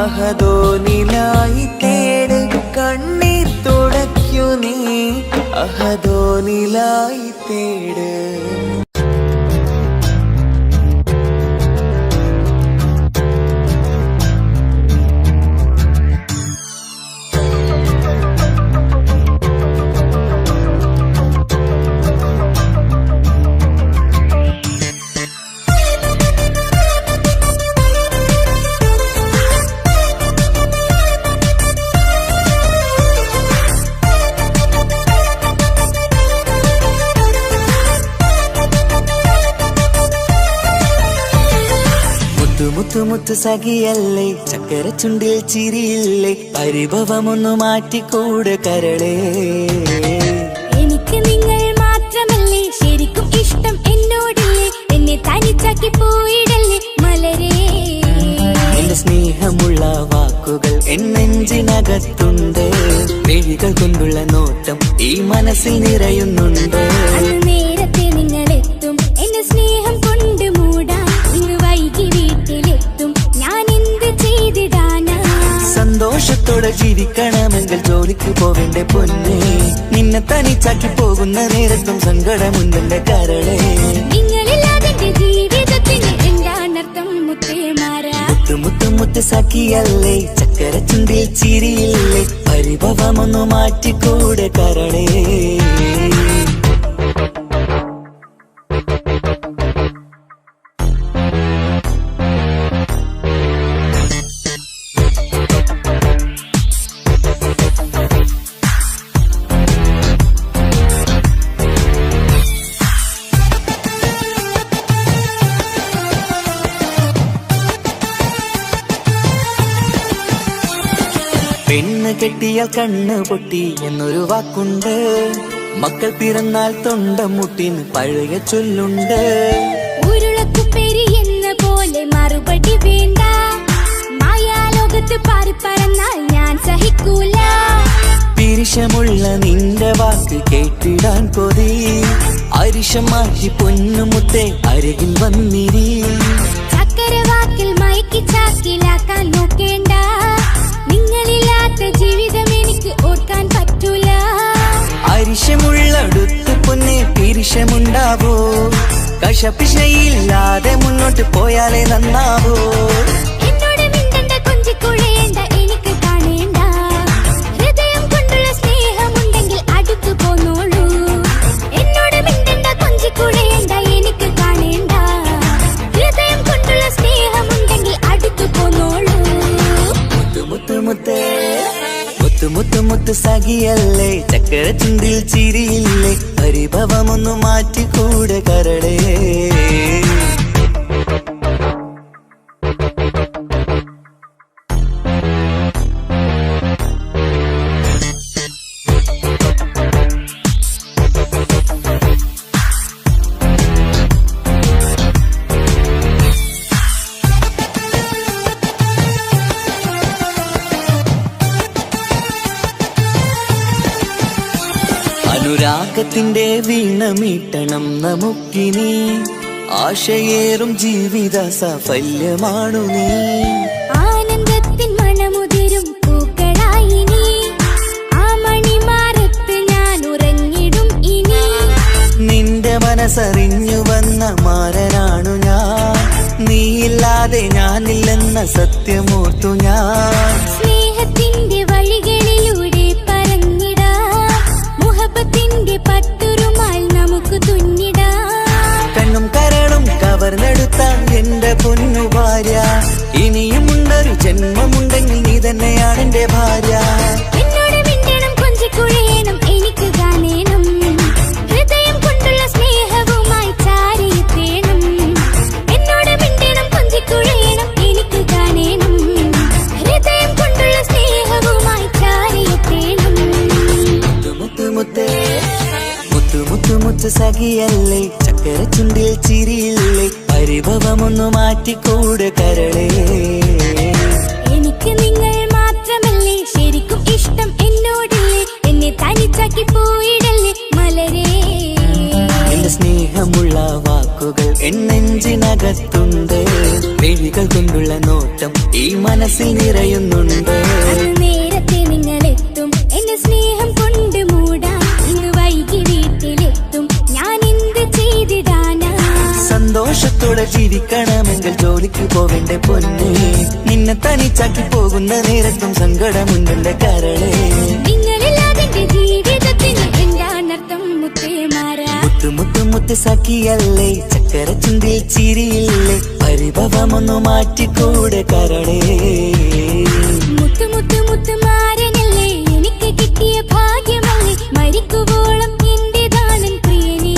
അഹദോനിലായി തേട്, കണ്ണീർ തുടയ്ക്കു നീ അഹദോനിലായി തേട്. മുത്തു മുത്തു സഖിയല്ലേ, ചക്കര ചുണ്ടിൽ ചിരിയില്ലേ, പരിഭവമൊന്നു മാറ്റിക്കൂടെ കരളേ. എനിക്ക് നിങ്ങൾ മാത്രമല്ലേ ശരിക്കും ഇഷ്ടം എന്നോടില്ലേ, എന്നെ തനിച്ചാക്കി പോയിടല്ലേ മലരേ. എന്റെ സ്നേഹമുള്ള വാക്കുകൾ എന്നെഞ്ചിനകത്തുണ്ട്, മിഴികൾ കൊണ്ടുള്ള നോട്ടം ഈ മനസ്സിൽ നിറയുന്നുണ്ട്. അന്ന് നേരത്തെ നിങ്ങളെത്തും എന്റെ സ്നേഹം കൊണ്ട് മൂടാൻ, ഇന്ന് വൈകി വീട്ടിലെത്തും ഞാൻ എന്ത് ചെയ്തിടാനാ. സന്തോഷത്തോടെ ജീവിക്കണമെങ്കിൽ ജോലിക്ക് പോവേണ്ട പൊന്നേ, നിന്നെ തനിച്ചാക്കി പോകുന്ന നേരത്തും സങ്കടമുണ്ടെന്റെ കരളേ. നിങ്ങളില്ലാതെ എന്റെ ജീവിതത്തിന് എന്താണർത്ഥം മുത്തേമാരാ. മുത്തു മുത്തു മുത്ത് സഖിയല്ലേ, ചക്കര ചുണ്ടിൽ ചിരിയില്ലേ, പരിഭവമൊന്നു മാറ്റിക്കൂടെ കരളേ. പെണ്ണ് കെട്ടിയാൽ കണ്ണ് പൊട്ടി എന്നൊരു വാക്കുണ്ട്, മക്കൾ പിറന്നാൽ തൊണ്ട മുട്ടിന് പഴയ ചൊല്ലുണ്ട്. ഉരുളക്കുപ്പേരി എന്ന പോലെ മറുപടി വേണ്ട, മായാലോകത്ത് പാറിപ്പറന്നാൽ ഞാൻ സഹിക്കൂല. പിരിശമുള്ള നിന്റെ വാക്ക് കേട്ടിടാൻ കൊതി, അരിശം മാറ്റി പൊന്നുമുത്തെ അരികിൽ വന്നിരി. ചക്കരവാക്കിൽ മയക്കി ചാക്കിലാക്കാൻ നോക്കേണ്ട, നിങ്ങളില്ലാത്ത ജീവിതം എനിക്ക് ഓർക്കാൻ പറ്റൂല. അരിശമുള്ളടുത്ത് പൊന്നെ പിരിശമുണ്ടാവോ, കശപിശയില്ലാതെ മുന്നോട്ട് പോയാലേ നന്നാവോ. എന്നോട് മിണ്ടണ്ട കൊഞ്ചിക്കുഴയേണ്ട എനിക്ക് കാണേണ്ട, ഹൃദയം കൊണ്ടുള്ള സ്നേഹമുണ്ടെങ്കിൽ അടുത്തു പോന്നോളൂ. എന്നോട് മിണ്ടണ്ട കൊഞ്ചിക്കുഴയേണ്ട എനിക്ക് കാണേണ്ട, ഹൃദയം കൊണ്ടുള്ള സ്നേഹമുണ്ടെങ്കിൽ അടുത്തു പോന്നോളൂ. മുത്തു മുത്തേ മുത്തു മുത്തു മുത്ത് സഖിയല്ലേ, ചക്കര ചുണ്ടിൽ ചിരിയില്ലേ, പരിഭവമൊന്നു മാറ്റിക്കൂടെ കരളേ. അനുരാഗത്തിന്റെ വീണമീട്ടണം നമുക്കിനി, ആശയേറും ജീവിത സാഫല്യമാണു നീ. ആനന്ദത്തിൻ മണമുതിരും പൂക്കളായി നീ, ആ മണിമാറത്ത് ഞാൻ ഉറങ്ങിടും ഇനി. നിന്റെ മനസ്സറിഞ്ഞു വന്ന മാരനാണു ഞാൻ, നീയില്ലാതെ ഞാനില്ലെന്ന സത്യമോർത്തു ഞാൻ. സ്നേഹത്തിന്റെ വഴികളിലൂടെ പറന്നിടാം, മുഹബത്തിന്റെ പത്തുരുമാൽ നമുക്ക് തുന്നിടാം. കണ്ണും കരളും കവർന്നെടുത്ത എന്റെ പൊന്നു ഭാര്യ, ഇനിയുമുണ്ടൊരു ജന്മമുണ്ടെങ്കിൽ നീ തന്നെയാണ് എന്റെ ഭാര്യ. എന്നോട് മിണ്ടണം കൊഞ്ചിക്കുഴയണം എനിക്ക് കാണേണം, ഹൃദയം കൊണ്ടുള്ള സ്നേഹവുമായി ചാരിയെത്തേണം. എന്നോട് മിണ്ടണം കൊഞ്ചിക്കുഴയണം എനിക്ക് കാണേണം, ഹൃദയം കൊണ്ടുള്ള സ്നേഹവുമായി ചാരിയെത്തേണം. മുത്തു മുത്തേ മുത്തു മുത്തു മുത്ത് സഖിയല്ലേ, ചക്കര ചുണ്ടിൽ ചിരിയില്ലേ, പരിഭവമൊന്നു മാറ്റിക്കൂടെ കരളേ. എനിക്ക് നിങ്ങൾ മാത്രമല്ലേ ശരിക്കും ഇഷ്ടം എന്നോടില്ലേ, എന്നെ തനിച്ചാക്കി പോയിടല്ലേ മലരേ. എന്റെ സ്നേഹമുള്ള വാക്കുകൾ എന്നെഞ്ചിനകത്തുണ്ട്, മിഴികൾ കൊണ്ടുള്ള നോട്ടം ഈ മനസ്സിൽ നിറയുന്നുണ്ട്. അന്ന് നേരത്തെ നിങ്ങളെത്തും എന്റെ സ്നേഹം കൊണ്ട് മൂടാൻ, ഇന്ന് വൈകി വീട്ടിലെത്തും ഞാൻ എന്ത് ചെയ്തിടാനാ. സന്തോഷത്തോടെ ജീവിക്കണമെങ്കിൽ ജോലിക്ക് പോവേണ്ട പൊന്നേ, നിന്നെ തനിച്ചാക്കി പോകുന്ന നേരത്തും സങ്കടമുണ്ടെന്റെ കരളേ. നിങ്ങളില്ലാതെ എന്റെ ജീവിതത്തിന് എന്താണർത്ഥം മുത്തേമാരാ. മുത്തു മുത്തു മുത്ത് സഖിയല്ലേ, ചക്കര ചുണ്ടിൽ ചിരിയില്ലേ, പരിഭവമൊന്നു മാറ്റിക്കൂടെ കരളേ. മുത്തു മുത്തു മുത്തുമാരനല്ലേ എനിക്ക് കിട്ടിയ ഭാഗ്യമല്ലേ, മരിക്കുവോളം എന്റേതാണൻ പ്രിയനേ.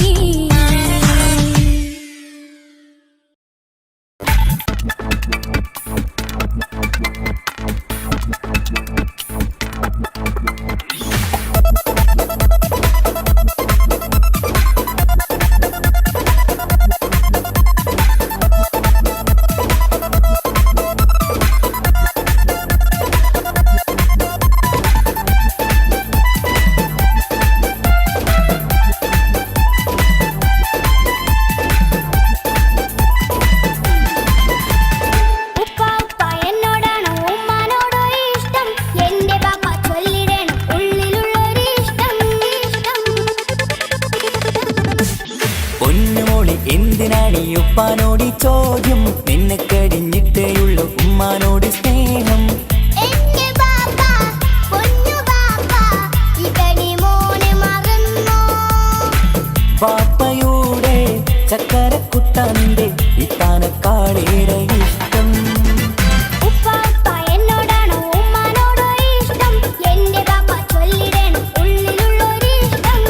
കാളേറെ ഇഷ്ടം. ഉപ്പ എന്നോടാണോ ഉമ്മാനോടോ ഇഷ്ടം? എന്റെ ബാപ്പ ചൊല്ലിടണം ഉള്ളിലുള്ളൊരു ഇഷ്ടം.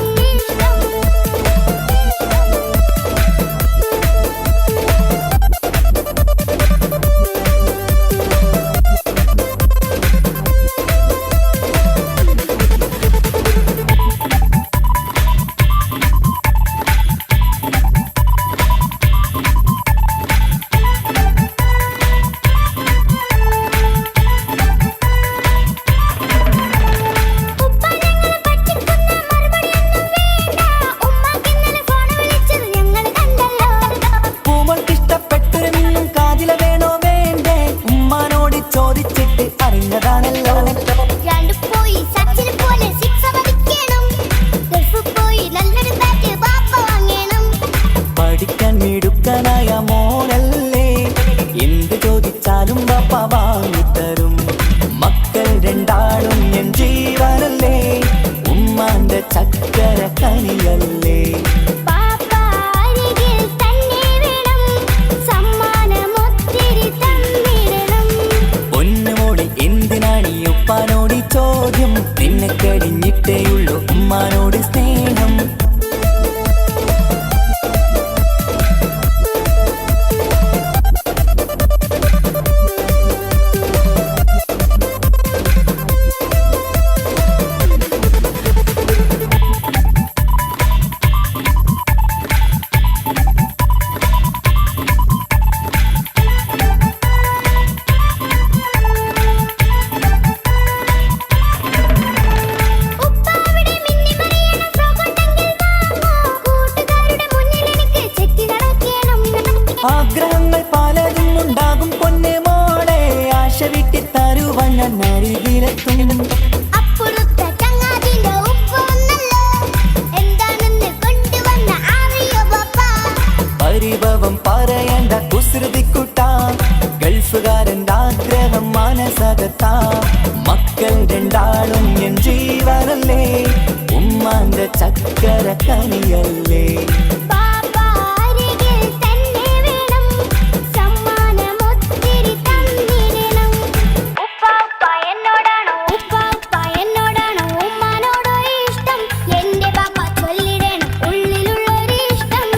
പൂമൾക്കിഷ്ടപ്പെട്ടൊരു കാതില വേണോ വേണ്ടേ? ഉമ്മാനോട് ചോദിച്ചിട്ട് അറിഞ്ഞതാണല്ലോ. രണ്ട് പോയി സച്ചിനെ പോലെ സിക്സ് അടിക്കണം. ഗൾഫ് പോയി നല്ലൊരു ബാറ്റ് ബാപ്പ വാങ്ങണം. പഠിക്കാൻ മിടുക്കനായ മോനല്ലേ, എന്ത് ചോദിച്ചാലും ബാപ്പ വാങ്ങിത്തരും. മക്കൾ രണ്ടാളും എൻ ജീവനല്ലേ, ഉമ്മാന്റെ ചക്കര കനിയല്ലേ. ബാപ്പ അരികിൽ തന്നെ വേണം, സമ്മാനമൊത്തിരി തന്നിടണം. പൊന്നുമോളി എന്തിനാണ് ഈ ഉപ്പാനോട് ഈ ചോദ്യം? നിന്നെ കഴിഞ്ഞിട്ടേയുള്ളൂ ഉമ്മാനോട് സ്നേഹം. ഉപ്പ അവിടെ മിന്നിമറിയണ ഫ്രോക്ക് ഉണ്ടെങ്കിൽ വാങ്ങോ. കൂട്ടുകാരുടെ മുന്നിൽ എനിക്ക് ചെത്തി നടക്കണം. ആഗ്രഹങ്ങൾ പലതും ഉണ്ടാകും പൊന്നെ മോളെ, ആശ വിട്ടി തരുവാൻ ഞാൻ അരികിലെത്തും. അപ്പുറത്തെ ചങ്ങാതിന്റെ ഉപ്പ വന്നല്ലോ, എന്താണെന്ന് കൊണ്ടുവന്ന അറിയോ ബാപ്പ? പരിഭവം പറയണ്ട കുസൃതിക്കുട്ട, ഗൾഫുകാരൻ്റെ ആഗ്രഹം മനസ്സകത്താ. മക്കൾ രണ്ടാളും എൻ ജീവനല്ലേ, ഉമ്മാന്റെ ചക്കര കനിയല്ലേ. ബാപ്പ അരികിൽ തന്നെ വേണം, സമ്മാനമൊത്തിരി തന്നിടണം. ഉപ്പ എന്നോടാണോ ഉമ്മാനോടോ ഇഷ്ടം? എന്റെ ബാപ്പ ചൊല്ലിടണം ഉള്ളിലുള്ളൊരു ഇഷ്ടം.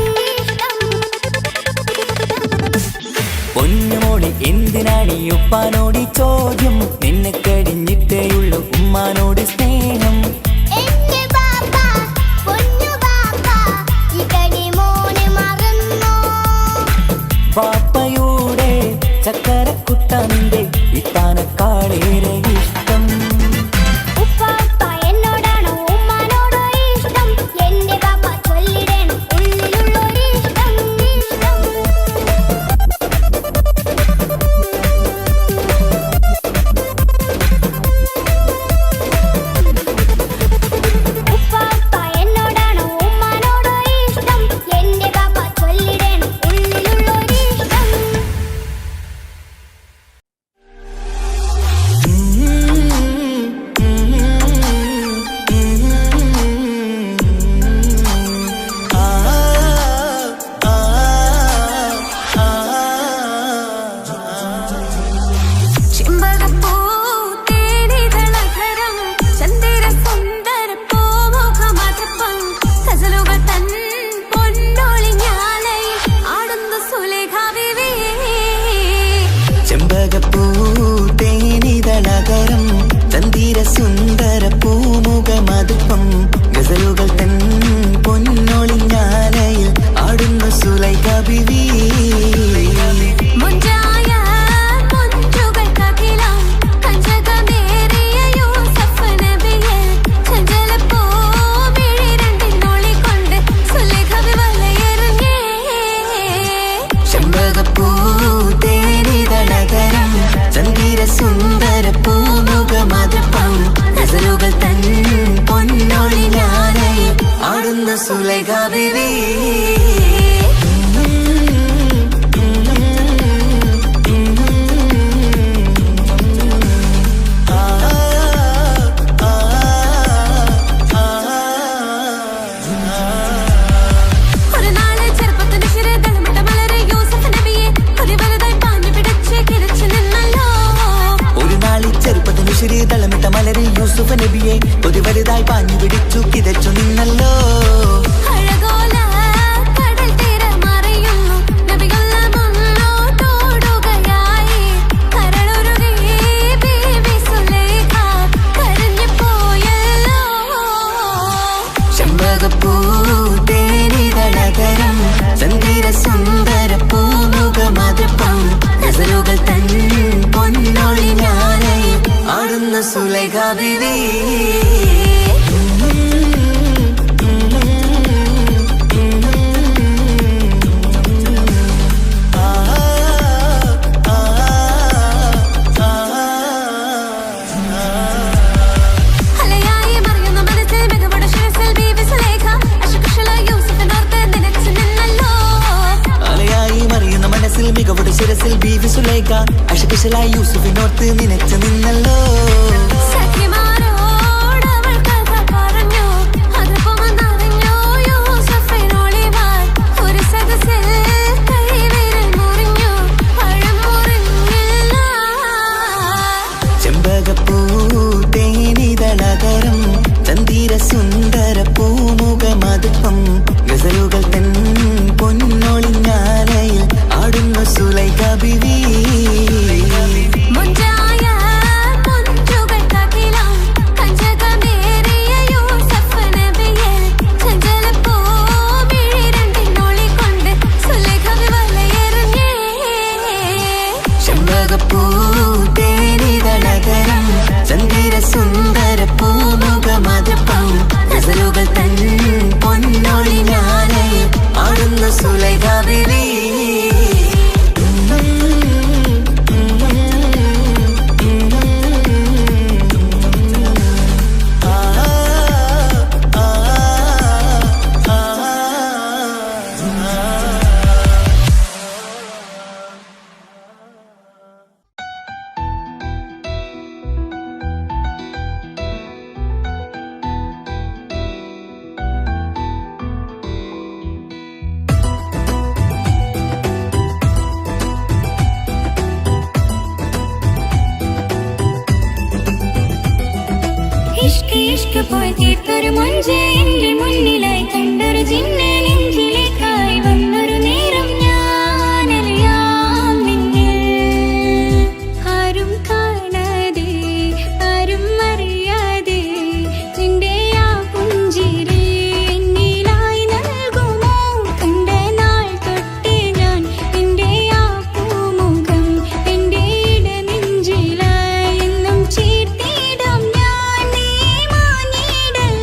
പൊന്നുമോളി എന്തിനാണ് ഈ ഉപ്പാനോട് ഈ ചോദ്യം? നിന്നെ കഴിഞ്ഞിട്ടേയുള്ളൂ ഉമ്മാനോട് സ്നേഹം. എന്റെ ബാപ്പ പൊന്നു ബാപ്പ ഈ കടി മോനെ മറന്നോ? ബാപ്പയുടെ ചക്കരക്കുട്ട നിന്റെ ഇത്താനക്കാളേറെ ഇഷ്ടം. ഉപ്പ എന്നോടാണോ ഉമ്മാനോടോ ഇഷ്ടം? എന്റെ ബാപ്പ ചൊല്ലിടണം ഉള്ളിലുള്ളൊരു ഇഷ്ടം. ഉപ്പ എന്നോടാണോ ഉമ്മാനോടോ ഇഷ്ടം? എന്റെ ബാപ്പ ചൊല്ലിടണം ഉള്ളിലുള്ളൊരു ഇഷ്ടം. ചെമ്പകപ്പൂ തേനിതളധരം ചന്ദിര സുന്ദര പൂമുഖമധപ്പം ഗസലുകൾ തൻ പൊന്നൊളിഞ്ഞാലയിൽ ആടുന്ന സുലേഖ ബീവി. ചെമ്പകപ്പൂ തേനിതളകരം ചന്ദിര സുന്ദര പൂമുഖ മധുപ്പം ഗസലുകൾ തൻ പൊന്നൊളിഞ്ഞാലയിൽ ആടുന്ന സുലൈഖ ബീവി. മുഞ്ചായ മുഞ്ചുകൾക്കഖിലം കഞ്ചകമേറിയ യൂസഫ് നബിയെ ചഞ്ചലപ്പൂ മിഴി രണ്ടിനൊളികൊണ്ട് സുലേഖ വലയെറിഞ്ഞേ. ചെമ്പകപ്പൂ തേനിതളകരം ചന്ദിര സുന്ദര പൂമുഖ മധുപ്പം ഗസലുകൾ തൻ പൊന്നൊളിഞ്ഞാലയിൽ ആടുന്ന സുലൈഖ ബീവി. ഒരു നാള് ചെറുപ്പത്തിന്റെ ശിരതലമിട്ട മലരെ യൂസഫ് നബിയെ കൊതിവരുന്ന ആടുന്ന സുലൈഖ ബീവി മികവുടെ ശിരസിൽ ബീവി സുലൈഖ അശകുശലായി യൂസുഫിനോർത്ത് നിനച്ചു നിന്നല്ലോ ചെമ്പകപ്പൂ തേനിതളകരം ചന്ദിര സുന്ദര പൂമുഖമതുപ്പം ഗസലുകൾ തൻ പൊന്നൊളിഞ്ഞാലയിൽ ആടുന്ന സുലൈഖ ബീവി ചെമ്പകപ്പൂ തേനിതളകരം ചന്ദിര സുന്ദര പൂമുഖമതുപ്പം ഗസലുകൾ തൻ പൊന്നൊളിഞ്ഞാലയിൽ ആടുന്ന സുലൈഖ ബീവി പോയി തീർത്തൊരു മൊഞ്ച് എന്റെ മുന്നിലായി കണ്ടൊരു ജിന്നെ നെഞ്ചിലേക്കായി വന്നൊരു നേരം ഞാനറിയാം നിന്നിൽ ആരും കാണാതെ ആരും അറിയാതെ നിന്റെ ആ പുഞ്ചിരി എന്നിലായി നൽകുമോ കണ്ട നാൾ തൊട്ട് ഞാൻ നിന്റെ ആ പൂമുഖം എന്റെ ഇടനെഞ്ചിലായി എന്നും ചേർത്തിടാം ഞാൻ നീ മാഞ്ഞിടല്ലേ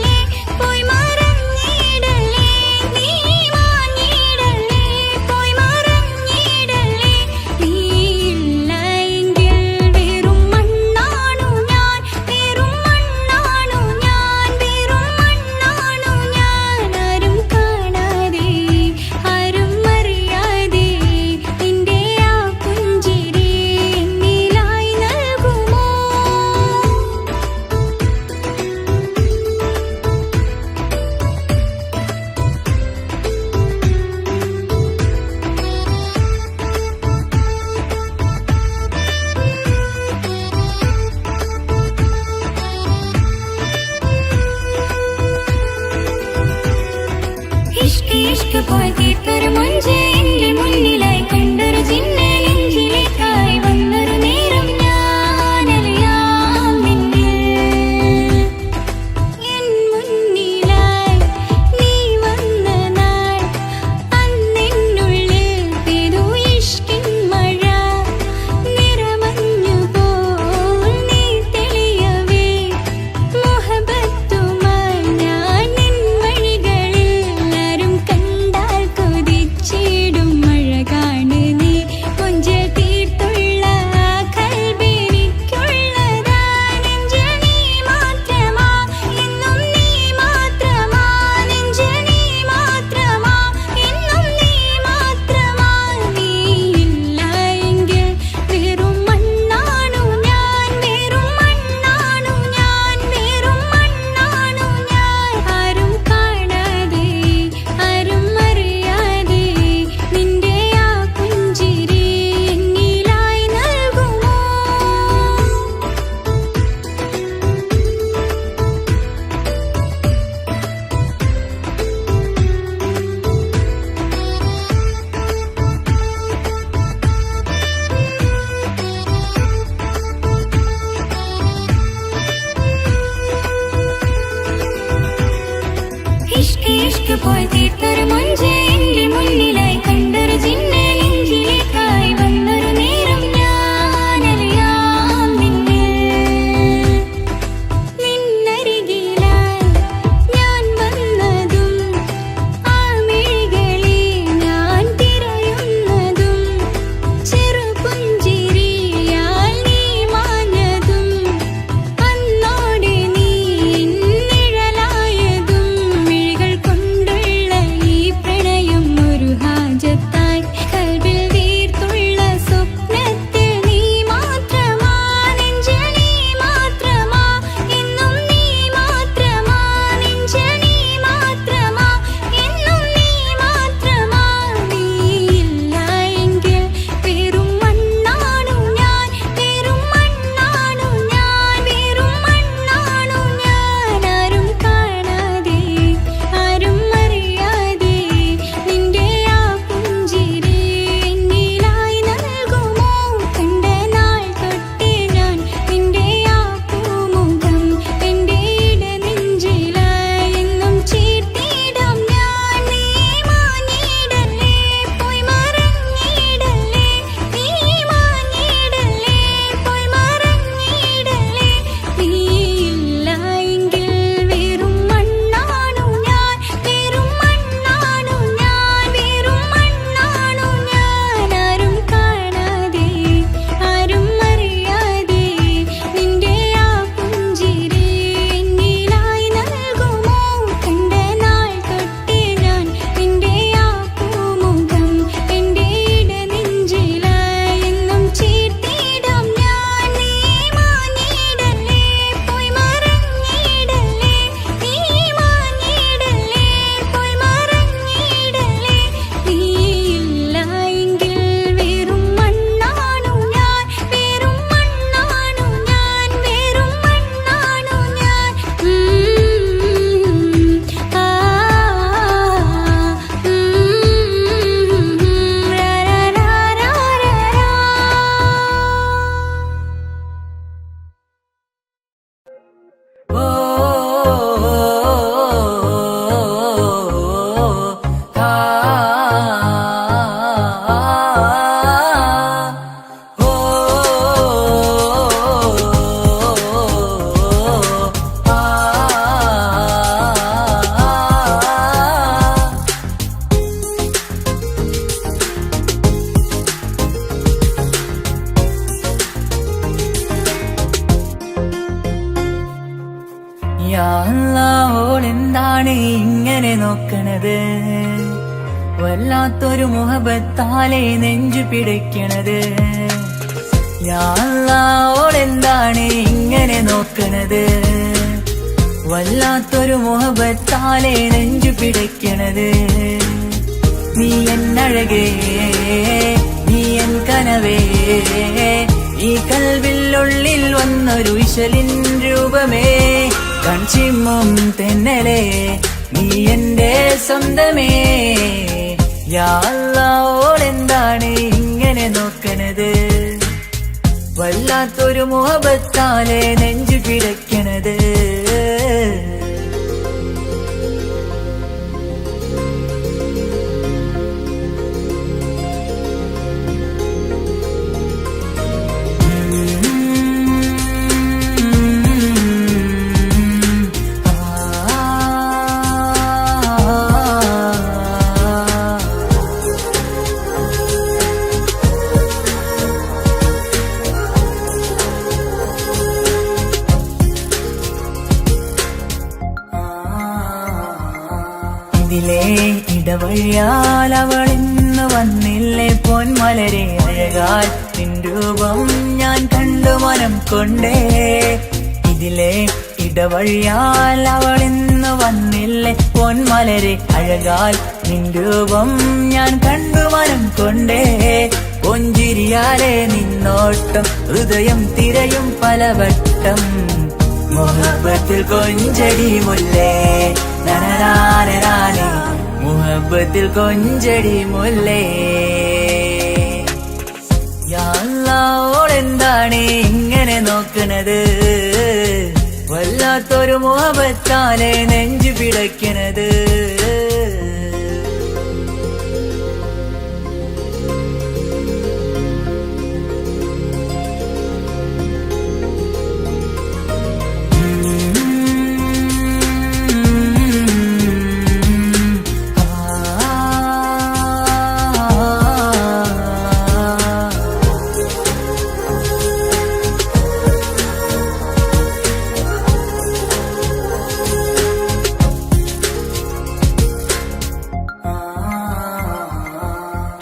ഓളെന്താണ് ഇങ്ങനെ നോക്കണത് വല്ലാത്തൊരു മുഹബത്താലെ നെഞ്ചു പിടിക്കണത് യാ അല്ലാ ഓളെന്താണ് ഇങ്ങനെ നോക്കണത് വല്ലാത്തൊരു മുഹബത്താലെ നെഞ്ചു പിടിക്കണത് നീ എന്നഴകേ നീ എൻ കനവേ ഈ കൽവില്ലുള്ളിൽ വന്നൊരു ഇശലിൻ രൂപമേ കൺചിമ്മും തെന്നലേ നീ എന്റെ സ്വന്തമേ യാ അല്ലാ ഓളെന്താണ് ഇങ്ങനെ നോക്കണത് വല്ലാത്തൊരു മുഹബത്താലെ നെഞ്ചു പിടയ്ക്കണത് ഇതിലെ ഇടവഴിയാൽ അവളിന്ന് വന്നില്ലേ പൊന്മലരെ അഴകാൽ നിൻ രൂപം ഞാൻ കണ്ടു മനം കൊണ്ടേ ഇതിലെ ഇടവഴിയാൽ അവളിന്ന് വന്നില്ലേ പൊന്മലരെ അഴകാൽ നിൻ രൂപം ഞാൻ കണ്ടു മനം കൊണ്ടേ പൊഞ്ചിരിയാലെ നിന്നോട്ടം ഹൃദയം തിരയും പലവട്ടം മുഹബത്തിൽ കൊഞ്ചടി മുല്ലേ നനനാനനാനെ മുഹബത്തിൽ കൊഞ്ചടി മുല്ലേ യാ അല്ലാ ഓളെന്താണ് ഇങ്ങനെ നോക്കണത് വല്ലാത്തൊരു മുഹബത്താലെ നെഞ്ചു പിടയ്ക്കണത്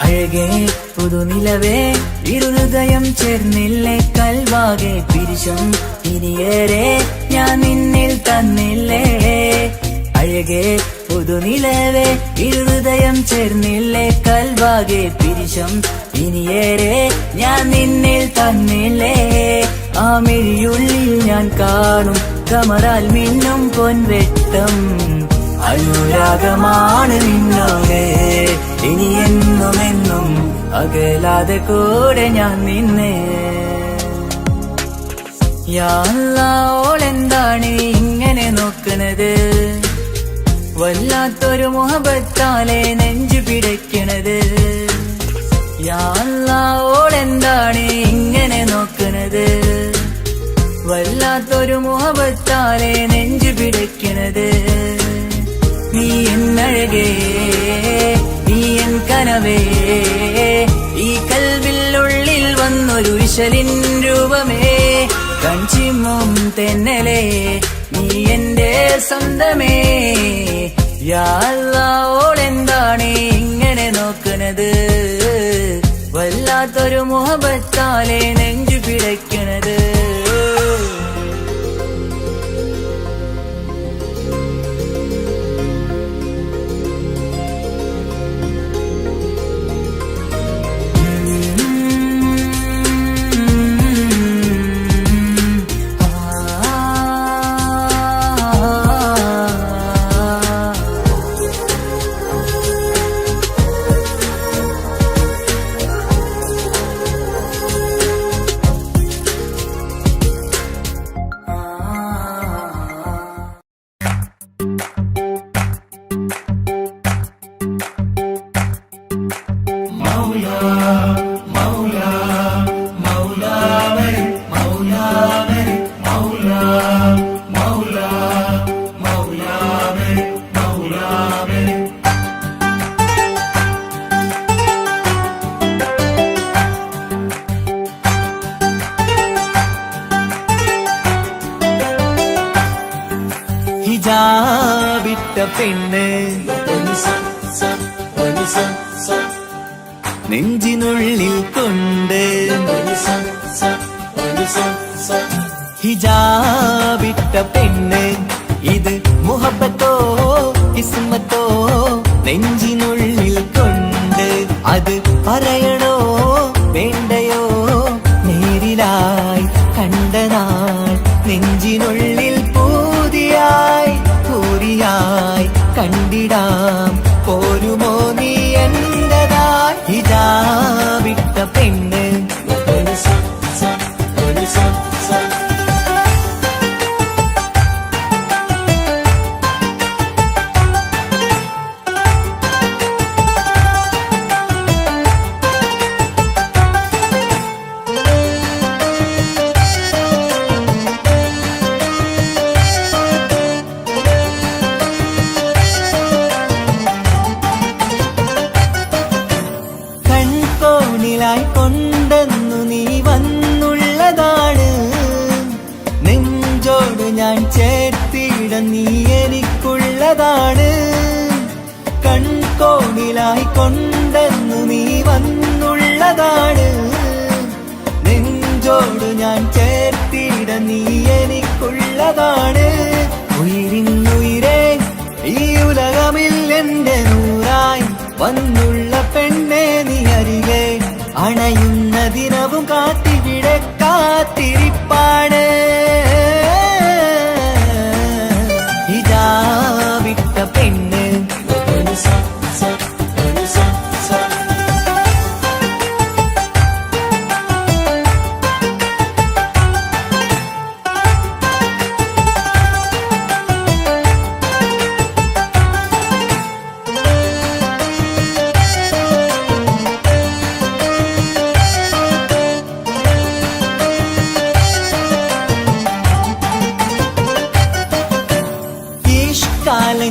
അഴകേ പുതുനിലവേ ഇരുഹൃദയം ചേർന്നില്ലേ കൽവാകെ പിരിശം ഇനിയേറെ ഞാൻ നിന്നിൽ തന്നില്ലേ അഴകേ പുതുനിലവേ ഇരുഹൃദയം ചേർന്നില്ലേ കൽവാകെ പിരിശം ഇനിയേറെ ഞാൻ നിന്നിൽ തന്നില്ലേ ആ മിഴിയുള്ളിൽ ഞാൻ കാണും കമറാൽ മിന്നും പൊൻവെട്ടം അനുരാഗമാണ് നിന്നോട് ഇനി എന്നുമെന്നും അകലാതെ കൂടെ ഞാൻ നിന്നെ യാ അല്ലാ ഓളെന്താണ് ഇങ്ങനെ നോക്കണത് വല്ലാത്തൊരു മുഹബത്താലെ നെഞ്ചു പിടയ്ക്കണത് യാ അല്ലാ ഓളെന്താണ് ഇങ്ങനെ നോക്കണത് വല്ലാത്തൊരു മുഹബത്താലെ നെഞ്ചു പിടയ്ക്കണത് നീ എന്നഴകേ നീ എൻ കനവേ ഈ കൽവില്ലുള്ളിൽ വന്നൊരു ഇശലിൻ രൂപമേ കൺചിമ്മും തെന്നലേ നീ എന്റെ സ്വന്തമേ യാ അല്ലാ ഓളെന്താണ് ഇങ്ങനെ നോക്കണത് വല്ലാത്തൊരു മുഹബത്താലെ നെഞ്ചു പിടയ്ക്കണത് ഹിജാബിട്ട പെണ്ണ് നെഞ്ചിനുള്ളിൽ കൊണ്ട് ഹിജാബിട്ട പെണ്ണ് ഇത് മുഹബത്തോ കിസ്മത്തോ നെഞ്ചിനുള്ളിൽ കൊണ്ട് അത് പറയണോ വേണ്ടയോ നേരിലായി കണ്ട നാൾ നെഞ്ചിനുള്ളിൽ പൂതിയായി പൂരിയായി കണ്ടിടാം പോരുമോ നീ എന്റതായി ഹിജാബിട്ട പെണ്ണ് കൊണ്ടെന്നു നീ വന്നുള്ളതാണ് നെഞ്ചോട് ഞാൻ ചേർത്തിട നീ എനിക്കുള്ളതാണ് കൺകോണിലായി കൊണ്ടെന്നു നീ വന്നുള്ളതാണ് നെഞ്ചോട് ഞാൻ ചേർത്തിട നീ എനിക്കുള്ളതാണ് ഉയിരിന്നുയിരേ ഈ ഉലകമിൽ എന്റെ നൂറായി വന്നുള്ള പെണ്ണെ നീ അരികെ അണയുന്ന ദിനവും കാത്തിവിടെ കാത്തിരിപ്പാണ് ഹിജാബിട്ട പെണ്ണ്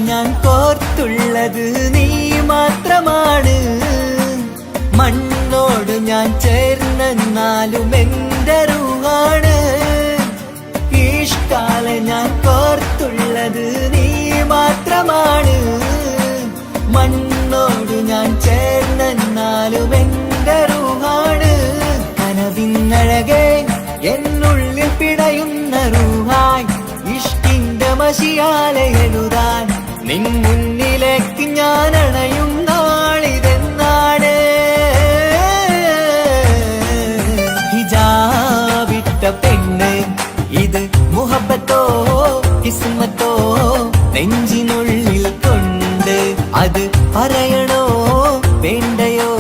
ഞാൻ കോർത്തുള്ളത് നീ മാത്രമാണ് മണ്ണോട് ഞാൻ ചേർന്നെന്നാലും എന്റെ റൂഹാണ് ഇഷ്കാല ഞാൻ കോർത്തുള്ളത് നീ മാത്രമാണ് മണ്ണോട് ഞാൻ ചേർന്നെന്നാലും എന്റെ റൂഹാണ് കനവിന്നഴകെ എന്നുള്ളിൽ പിടയുന്ന റൂഹായി ഇഷ്കിന്റെ മഷിയാലെ എഴുതാൻ നിൻ മുന്നിലേക്ക് ഞാൻ അണയും നാളിതെന്നാണ് ഹിജാബിട്ട പെണ്ണ് ഇത് മുഹബത്തോ കിസ്മത്തോ നെഞ്ചിനുള്ളിൽ കൊണ്ട് അത് പറയണോ വേണ്ടയോ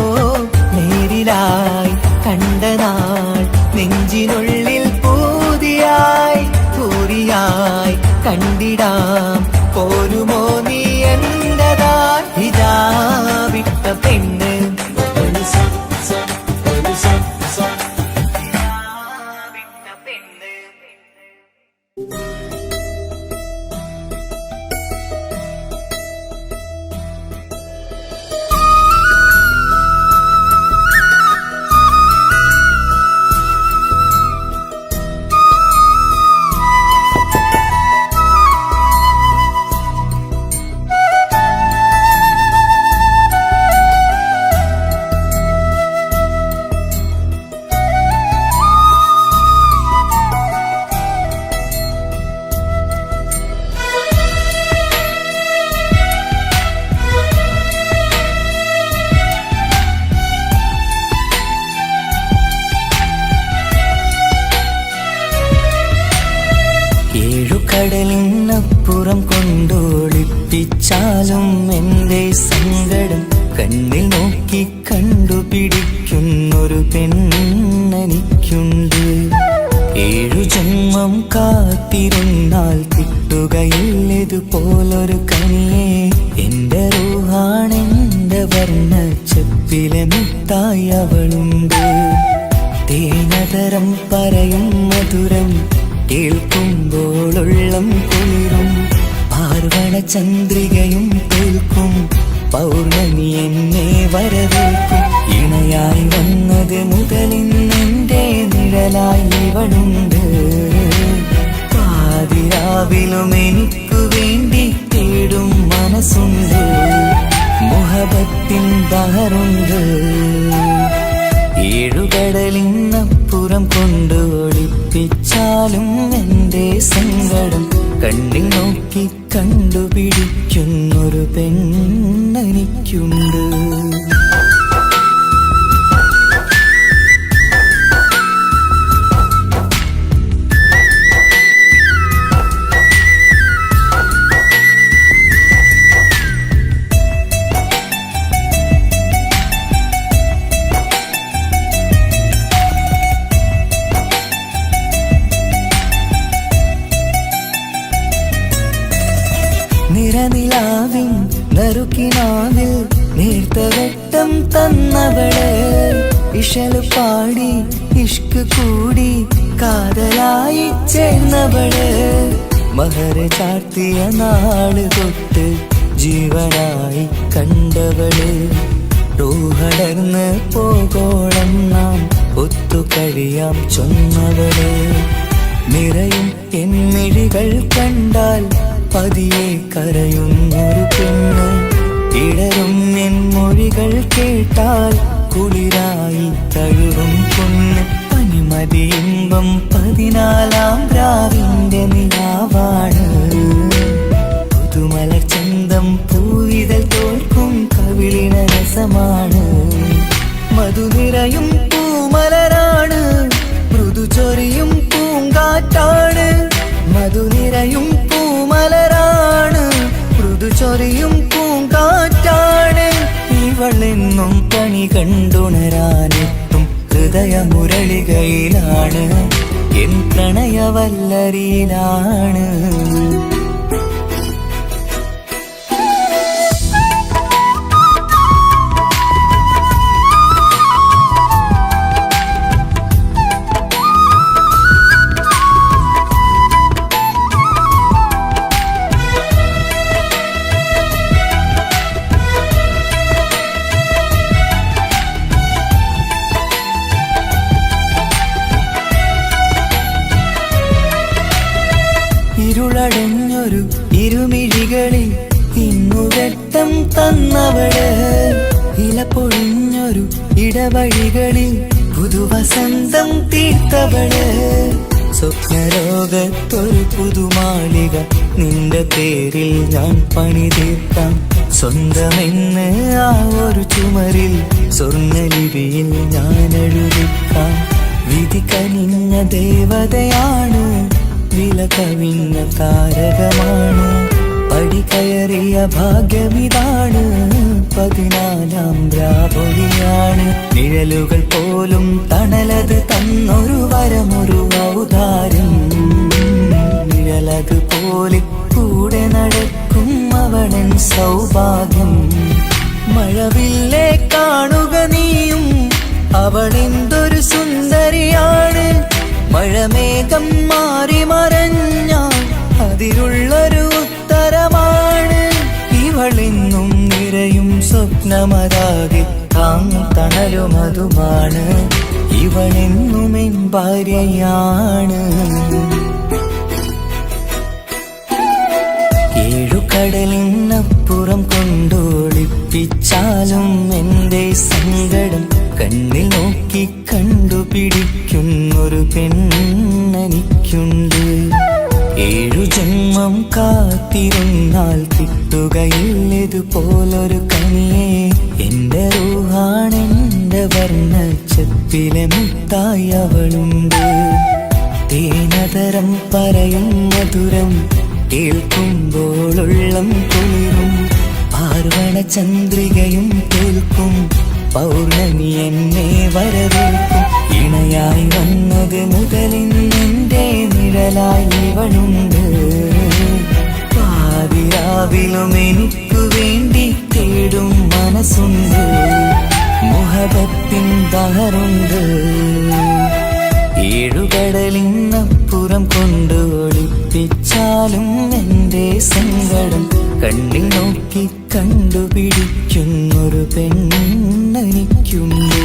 നേരിലായി കണ്ട നാൾ നെഞ്ചിനുള്ളിൽ പൂതിയായി പൂരിയായി കണ്ടിടാം പോരുമോ നീ എന്റതായി ഹിജാബിട്ട പെണ്ണ് കടലിനപ്പുറം കൊണ്ടോളിപ്പിച്ചാലും എന്റെ സങ്കടം കണ്ണിൽ നോക്കി കണ്ടുപിടിക്കുന്നൊരു പെണ്ണെനിക്കുണ്ട് 7 ജന്മം കാത്തിരുന്നാൽ കിട്ടുകയില്ലതുപോലൊരു കനിയെ എന്റെ റൂഹാണെന്റെ വർണ്ണച്ചപ്പിലെ മുത്തായി അവളുണ്ട് തേനതരം പറയും മധുരം കേൾക്കുമ്പോളുള്ളം കുളിരും പാർവണ ചന്ദ്രികയും കേൾക്കും പൗർണമി എന്നെ വരവേൽക്കും ഇണയായി വന്നത് മുതലിന്നെന്റെ നിഴലായി ഇവളുണ്ട് പാതിരാവിലും എനിക്കു വേണ്ടി തേടും മന മനസ്സുണ്ട്, മുഹബത്തിൻ ബഹറുണ്ട്. ഏഴുകടലിനപ്പുറം കൊണ്ട് ഒളിപ്പിച്ചാലും എൻ്റെ സങ്കടം കണ്ണിൽ നോക്കി കണ്ടുപിടിക്കുന്നൊരു പെണ്ണെനിക്കുണ്ട്. നിറനിലാവിൻ നറുക്കിനാവിൽ നേർത്ത വെട്ടം തന്നവള്, ഇശലു പാടി ഇഷ്ക് കൂടി കാതലായി ചേർന്നവള്, മഹർ ചാർത്തിയ നാള് തൊട്ട് ജീവനായി കണ്ടവള്, റൂഹടർന്ന് പോകോളം നാം ഒത്തു കഴിയാം ചൊന്നവള്. നിറയും എന്നിഴികൾ കണ്ടാൽ പതിയെ കരയുന്നൊരു പെണ്ണ്, ഇടറും എൻ മൊഴികൾ കേട്ടാൽ കുളിരായി തഴുകും പൊന്ന്. പനിമതി ഇമ്പം 14-ാം രാവിന്റെ നിലാവാണ്, പുതുമല ചന്തം പൂവിതൽ തോൽക്കും കവിളിന രസമാണ്. മധുനിറയും പൂമലരാണ്, മൃദു ചൊരിയും പൂങ്കാറ്റാണ്. മധുനിറയും പൂമലരാണ്, മൃദു ചൊരിയും പൂങ്കാറ്റാണ്. ഇവളെന്നും പണി കണ്ടുണരാനെത്തും ഹൃദയമുരളികയിലാണ്, എൻ പ്രണയവല്ലരിയിലാണ്. ഇരുളടഞ്ഞൊരു ഇരുമിഴികളിൽ ഇന്നു വെട്ടം തന്നവള്, ഇല പൊഴിഞ്ഞൊരു ഇടവഴികളിൽ പുതുവസന്തം തീർത്തവള്. സ്വപ്നലോകത്തൊരു പുതുമാളിക നിന്റെ പേരിൽ ഞാൻ പണി തീർക്കാം, സ്വന്തമെന്ന് ആ ഒരു ചുമരിൽ സ്വർണ്ണലിപിയിൽ ഞാൻ എഴുതിക്കാം. വിധി കനിഞ്ഞ ദേവതയാണ്, വില കവിഞ്ഞ താരകമാണ്, പടി കയറിയ ഭാഗ്യമിതാണ്, 14-ാം രാപൊലിയാണ്. നിഴലുകൾ പോലും തണലത് തന്നൊരു വരമൊരു ഔദാര്യം, നിഴലത് പോലെ കൂടെ നടക്കും അവളൻ സൗഭാഗ്യം. മഴവില്ലേ കാണുക നീയും, അവളെന്തൊരു സുന്ദരിയാണ്. മഴമേഘം മാറി മറഞ്ഞാൽ അതിലുള്ളൊരു ഉത്തരമാണ്. ഇവളെന്നും നിറയും സ്വപ്നമതാകെ താങ്ങും തണലുമതുമാണ്. ഇവളെന്നും എൻ ഭാര്യയാണ്. ഏഴുകടലിനപ്പുറം കൊണ്ടോളിപ്പിച്ചാലും എൻ്റെ സങ്കടം കണ്ണിൽ നോക്കി കണ്ടുപിടിക്കുന്നൊരു പെണ്ണെനിക്കുണ്ട്. 7 ജന്മം കാത്തിരുന്നാൽ കിട്ടുകയില്ലതുപോലൊരു കനിയെ, എൻ്റെ റൂഹാണെൻ്റെ വർണ്ണച്ചപ്പിലെ മുത്തായി അവളുണ്ട്. തേനതരം പറയും മധുരം കേൾക്കുമ്പോളുള്ളം കുളിരും, പാർവണ ചന്ദ്രികയും കേൾക്കും പൗർണമി എന്നെ വരവേൽക്കും. ഇണയായി വന്നത് മുതലിന്നെൻ്റെ നിഴലായി ഇവളുണ്ട്. പാതിരാവിലും എനിക്കു വേണ്ടി തേടും മനസ്സുണ്ട്, മുഹബത്തിൻ ബഹറുണ്ട്. ഏഴുകടലിനപ്പുറം കൊണ്ട് ഒളിപ്പിച്ചാലും എൻ്റെ സങ്കടം കണ്ണിൽ നോക്കി കണ്ടുപിടിക്കുന്നൊരു പെണ്ണെനിക്കുണ്ട്.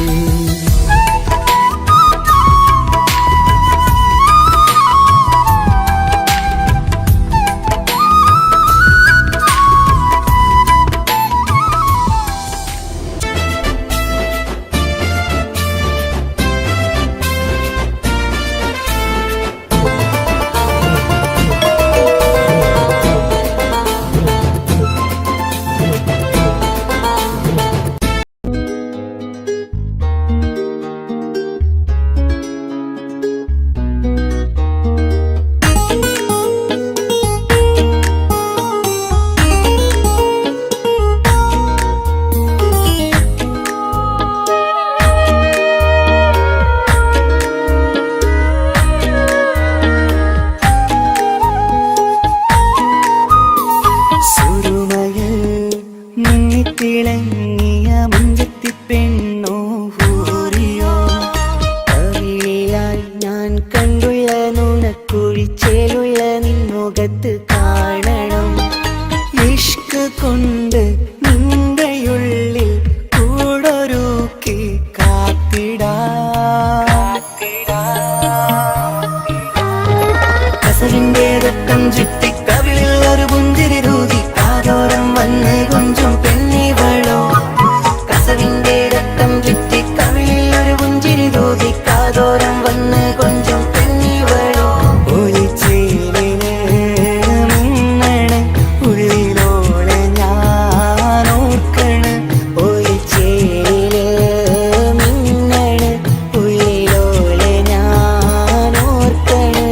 വന്ന് കൊഞ്ചും പെണ്ണിവളോ ഒളിച്ചേലിന് മിന്നണ് ഉള്ളിലോളെ ഞാൻ ഓർക്കണ് ഒളിച്ചേലില് മിന്നണ് ഉള്ളിലോളെ ഞാൻ ഓർക്കണ്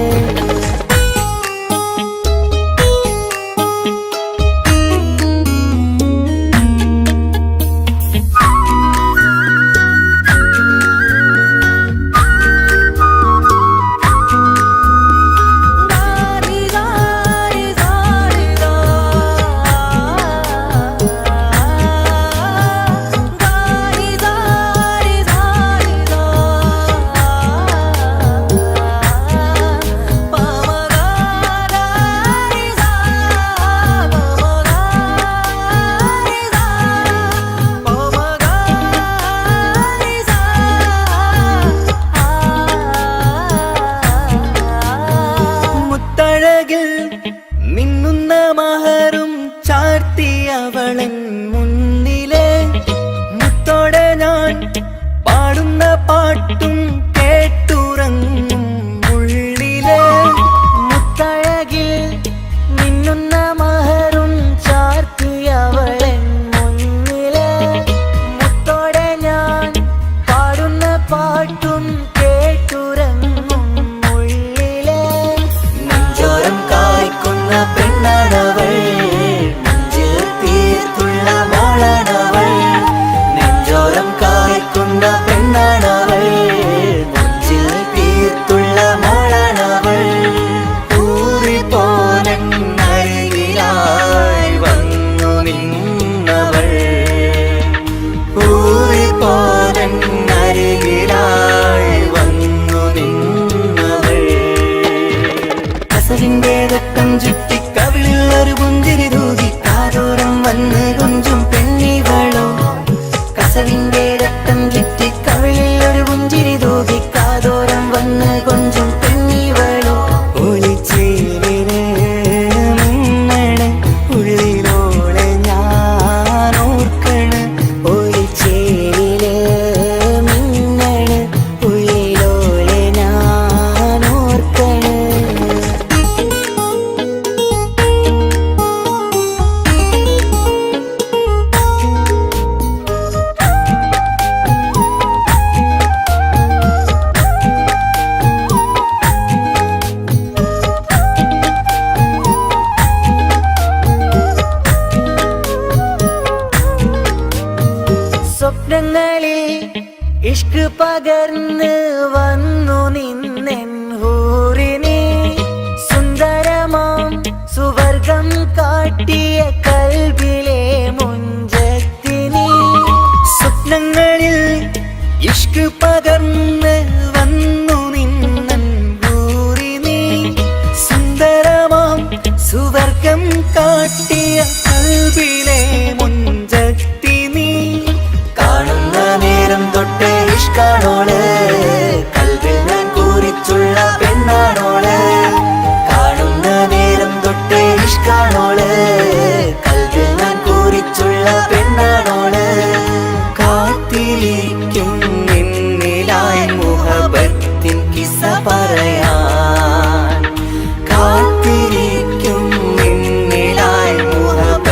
മുത്തഴകിൽ മിന്നുന്ന മഹറും ചാർത്തിയവളൻ മുന്നിലെ മുത്തോടെ ഞാൻ പാടുന്ന പാട്ടും കേട്ടുറങ്ങും ഉള്ളിലെ മുത്തഴകിൽ മിന്നുന്ന മഹറും ചാർത്തിയവളൻ മുന്നിലെ മുത്തോടെ ഞാൻ പാടുന്ന പാട്ടും കേട്ടുറങ്ങും ഉള്ളിലെ നെഞ്ചോരം കായ്ക്കുന്ന പെണ്ണാണവൾ നെഞ്ചിൽ തീർത്തുള്ള മോളാണവൾ നെഞ്ചോരം കായ്ക്കുന്ന പെണ്ണാണവൾ നെഞ്ചിൽ തീർത്തുള്ള മോളാണവൾ ഊറിപ്പോനരികിലായി വന്നു നിന്നവൾ ഊറിപ്പോനരികിലായി വന്നു നിന്നവൾ കസവിന്റെ രക്തം ചുറ്റി കവിളിൽ ഒരു പുഞ്ചിരി തൂകി കാതോരം വന്ന് കൊഞ്ചും പെണ്ണിവളോ കസവിന്റെ രക്തം ചുറ്റി കവിളിൽ ഒരു പുഞ്ചിരി തൂകി കാതോരം വന്ന് കൊഞ്ചും പെണ്ണിവളോ ഒളിച്ചേലിന് മിന്നണ് ഉള്ളിലോളെ ഞാൻ ഓർക്കണ് ഒളിച്ചേലില് മിന്നണ് ഉള്ളിലോളെ ഞാൻ ഓർക്കണ് സ്വപ്നങ്ങളിൽ ഇഷ്ക് പകർന്ന് വന്നു നിന്നെൻ ഹൂറിനെ സുന്ദരമാം സുവർഗം കാട്ടിയ കൽബിലെ മുഞ്ചത്തിനി സ്വപ്നങ്ങളിൽ ഇഷ്ക് പകർന്ന് വന്നു നിന്നെൻ ഹൂറിനെ സുന്ദരമാം സുവർഗം കാട്ടിയ കൽബിലെ മുഞ്ചത്തിനി കാണുന്ന നേരം തൊട്ടേ ഇഷ്കാണോള് കൽവിൽ ഞാൻ കൂറിച്ചുള്ള പെണ്ണാണോള് കാണുന്ന നേരം തൊട്ടേ ഇഷ്കാണോള് കൽവിൽ ഞാൻ കൂറിച്ചുള്ള പെണ്ണാണോള് കാത്തിരിക്കും നിന്നിലായി മുഹബത്തിൻ കിസ്സ പറയാൻ കാത്തിരിക്കും നിന്നിലായി മുഹബ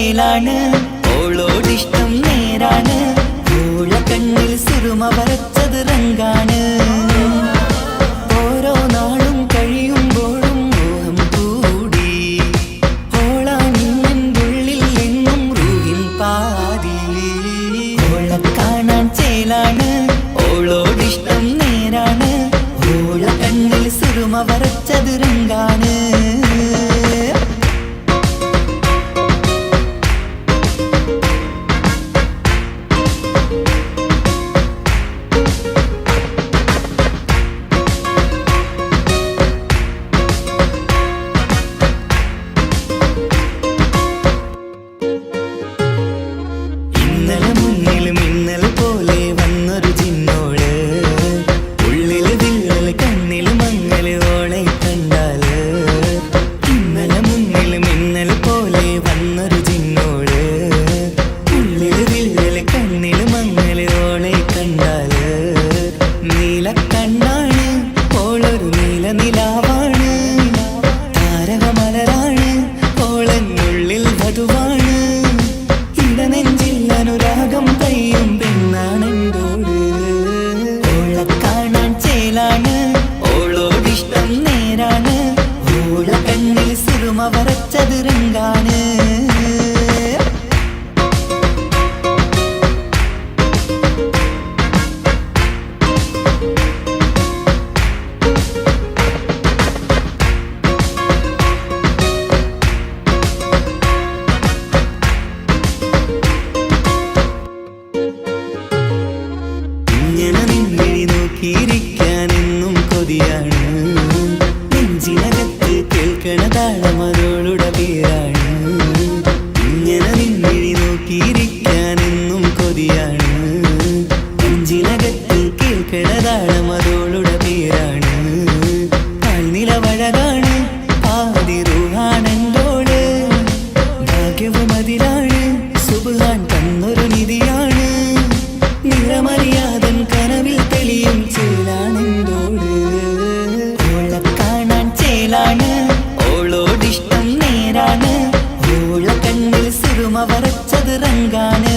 ചേലാണ് ഓളോടിഷ്ടം നേരാണ് ഓള കണ്ണിൽ സുറുമ വരച്ചത് റങ്കാണ് ഓരോ നാളും കഴിയുമ്പോഴും മോഹം കൂടി ഓളാണിന്നുള്ളിൽ എന്നും റൂഹിൻ പാതി ഓള കാണാൻ ചേലാണ് ഓളോടിഷ്ടം നേരാണ് ഓള കണ്ണിൽ സുറുമ വരച്ചത് റങ്കാണ് വരച്ചത് രംഗാണ് ഇങ്ങനെ നിന്നിഴി നോക്കിയിരിക്കാനെന്നും കൊതിയാണ് നെഞ്ചിനകത്ത് കേൾക്കണ താളമതോളുടെ പേരാണ് ഇങ്ങനെ നിന്നിഴി നോക്കിയിരിക്കാനെന്നും കൊതിയാണ് നെഞ്ചിനകത്ത് കേൾക്കണ താളമതോളുടെ പേരാണ് കാൽനിലവഴകാണ് ആദി റൂഹാണെന്തോട് ഭാഗ്യവും അതിലാണ് സുബ്ഹാൻ തന്നൊരു നിധിയാണ് നിറമറിയാതൻ കനവിൽ തെളിയും ചേലാണെന്തോട് ഓള കാണാൻ ചേലാണ് ഓളോടിഷ്ടം നേരാണ് ഓള കണ്ണിൽ സുറുമ വരച്ചത് റങ്കാണ്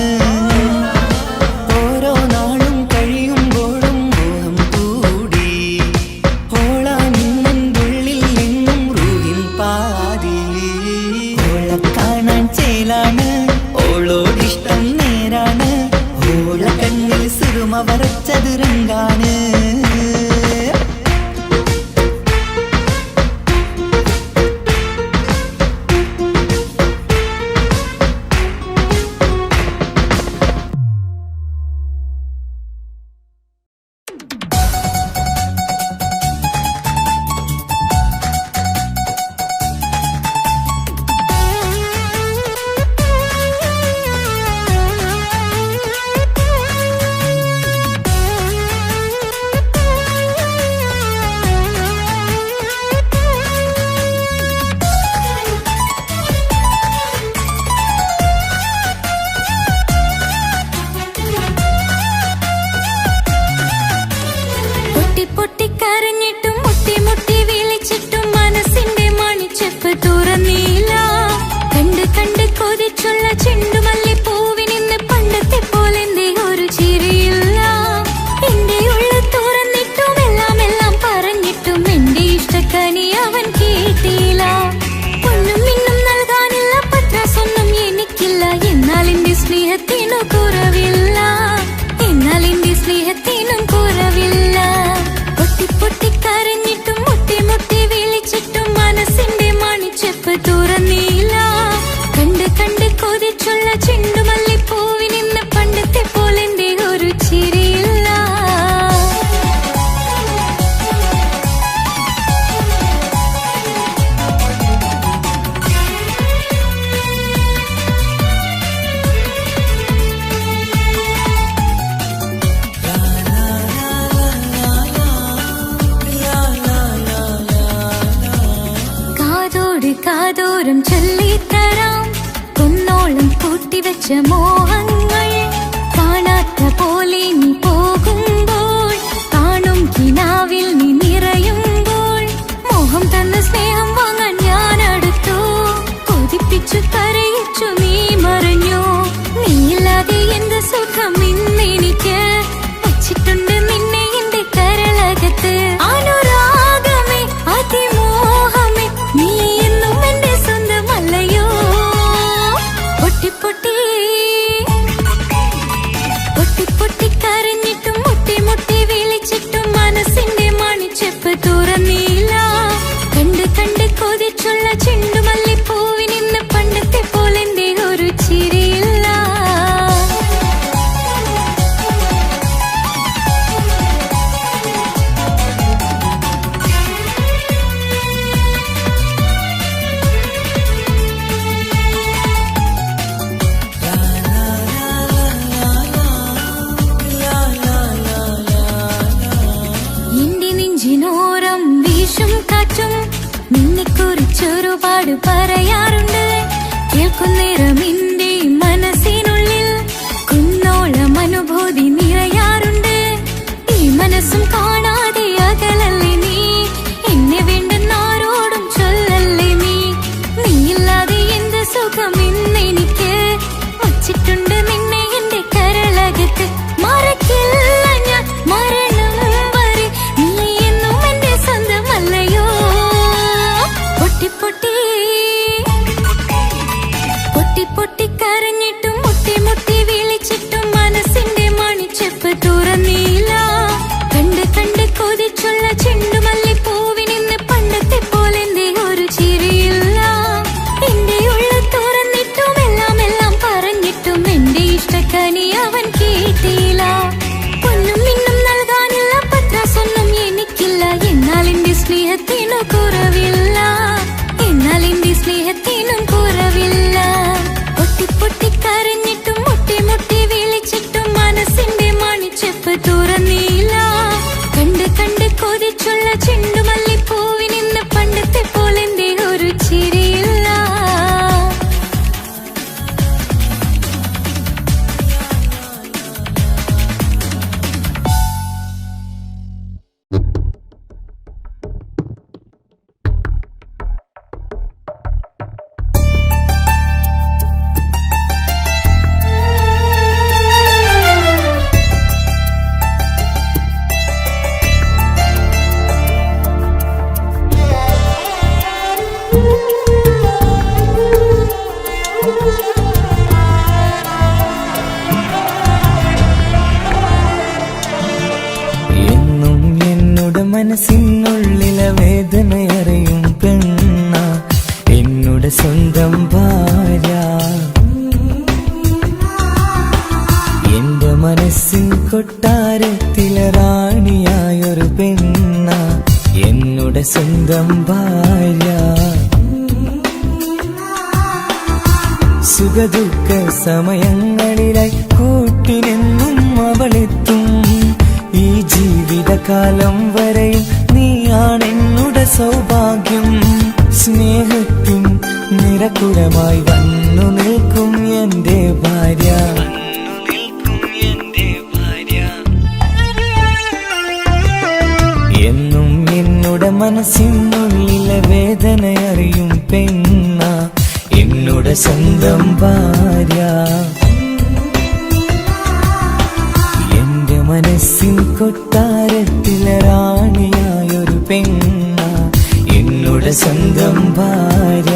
ഓരോ നാളും കഴിയുമ്പോഴും മോഹം കൂടി ഓളാണിന്നുള്ളിൽ എന്നും റൂഹിൻ പാതി ഓള കാണാൻ ചേലാണ് ഓളോടിഷ്ടം നേരാണ് ഓള കണ്ണിൽ സുറുമ വരച്ചത് രംഗാണ് പൊട്ടിക്കരഞ്ഞിട്ടും മുട്ടി മുട്ടി വിളിച്ചിട്ടും മനസ്സിന്റെ മണിച്ചെപ്പ് തുറന്നില്ല കണ്ട് കണ്ട് കൊതിച്ചുള്ള ചെണ്ടുമല്ലി പൂവിനിന്ന് പണ്ടത്തെ പോലെ ഒരു ചിരിയില്ല എന്റെ ഉള്ളിൽ തുറന്നിട്ടും എല്ലാം എല്ലാം പറഞ്ഞിട്ടും എന്റെ ഇഷ്ടക്കനി അവൻ കേട്ടില്ല ഒന്നും ഇന്നും നൽകാനില്ല പത്രാസൊന്നും എനിക്കില്ല എന്നാൽ എന്റെ സ്നേഹത്തിനു കുറവില്ല എന്നാൽ എന്റെ സ്നേഹത്തിനും കുറവില്ല പൊട്ടിക്കരഞ്ഞിട്ടും മുട്ടി മുട്ടി വിളിച്ചിട്ടും മനസ്സിന്റെ മണിച്ചെപ്പ് തുറന്നില്ല കണ്ട് കണ്ട് കൊതിച്ചുള്ള ചെണ്ടുമല്ലി പൂവിനിന്ന് പണ്ടത്തെ പോലെ ഒരു ചിരിയില്ല കാതോരം ചൊല്ലിത്തരാം കുന്നോളം കൂട്ടിവെച്ച മോഹങ്ങൾ കാണാത്ത പോലെ നീ പോകുമ്പോൾ കാണും കിനാവിൽ നീ നിറയുമ്പോൾ മോഹം തന്ന സ്നേഹം വാങ്ങാൻ ഞാൻ അടുത്തു കൊതിപ്പിച്ചു കരയിച്ചു നീ പൊട്ടി പൊട്ടി പൊട്ടി കരഞ്ഞിട്ടും മുട്ടി മുട്ടി വിളിച്ചിട്ടും മനസ്സിന്റെ മണിച്ചെപ്പ് തുറന്നില്ല. കണ്ട് കണ്ട് കൊതിച്ചുള്ള ചെണ്ടുമല്ലിപ്പൂവിന് ഇന്ന് പണ്ടത്തെ പോലെന്തേ ഒരു ചിരിയില്ല. നെഞ്ചിനോരം വീശും കാറ്റും നിന്നെക്കുറിച്ചൊരുപാട് പറയാറുണ്ട്. കേൾക്കുന്നേരം എന്റെ മനസ്സിനുള്ളിൽ കുന്നോളം അനുഭൂതി നിറയാറുണ്ട്. ഈ മനസ്സും കാണാതെ അകലല്ലേ നീ, എന്നെ വേണ്ടെന്നാരോടും ചൊല്ലല്ലേ നീ. നീയില്ലാതെ എന്ത് സുഖം ഇന്നെനിക്ക്, വച്ചിട്ടുണ്ട് നിന്നെ എന്റെ കരളകത്ത്. മറക്കില്ല ഞാൻ മരണം വരെ, നീ എന്നും എന്റെ സ്വന്തമല്ലയോ. പൊട്ടി പൊട്ടി പൊട്ടി പൊട്ടി കരഞ്ഞിട്ടും മുട്ടി മുട്ടി വിളിച്ചിട്ടും മനസ്സിന്റെ മണിച്ചെപ്പ് തുറന്നില്ല. കണ്ട് കണ്ട് കൊതിച്ചുള്ള ചെണ്ടുമല്ലിപ്പൂവിന് ഇന്ന് പണ്ടത്തെ പോലെന്തേ ഒരു ചിരിയില്ല. എന്റെ ഉള്ളിൽ തുറന്നിട്ടും എല്ലാം എല്ലാം പറഞ്ഞിട്ടും എന്റെ ഇഷ്ടക്കനി അവൻ കേട്ടില്ല. പൊന്നും മിന്നും നൽകാനുള്ള പത്രാസൊന്നും എനിക്കില്ല. എന്നാൽ എന്റെ സ്നേഹത്തിനു കുറവില്ല, എന്നാൽ എന്റെ സ്നേഹത്തിനും കുറവില്ല. പൊട്ടി പൊട്ടി കരഞ്ഞിട്ടും മുട്ടി മുട്ടി വിളിച്ചിട്ടും മനസ്സിന്റെ മണിച്ചെപ്പ് തുറന്നില്ല. കണ്ട് കണ്ട് കൊതിച്ചുള്ള ചെണ്ടുമല്ലിപ്പൂവിന് ഇന്ന് പണ്ടത്തെ പോലെന്തേ ഒരു ചിരിയില്ല. എന്നും എന്നോട് മനസ്സിനുള്ളിലെ വേദനയറിയും പെണ്ണ, എന്നോട് സ്വന്തം ഭാര്യ. എന്റെ മനസ്സിൻ കൊട്ടാരത്തിലെ റാണിയായൊരു പെണ്ണ, എന്നോട് സ്വന്തം ഭാര്യ. സുഖദുഃഖ സമയങ്ങളിലായി കൂട്ടിനെന്നും അവളെത്തും. ഈ ജീവിതകാലം വരെയും നീയാണെന്നുടെ സൗഭാഗ്യം. സ്നേഹത്തിൻ നിറകുടമായി വന്നു നിൽക്കും എന്റെ ഭാര്യ. എന്നും എന്നോട് മനസ്സിനുള്ളിലെ വേദനയറിയും പെണ്ണ, എന്നോട് സ്വന്തം ഭാര്യ. എന്റെ മനസ്സിൻ കൊട്ടാരത്തിലെ റാണിയായൊരു പെണ്ണ, എന്നോട് സ്വന്തം ഭാര്യ.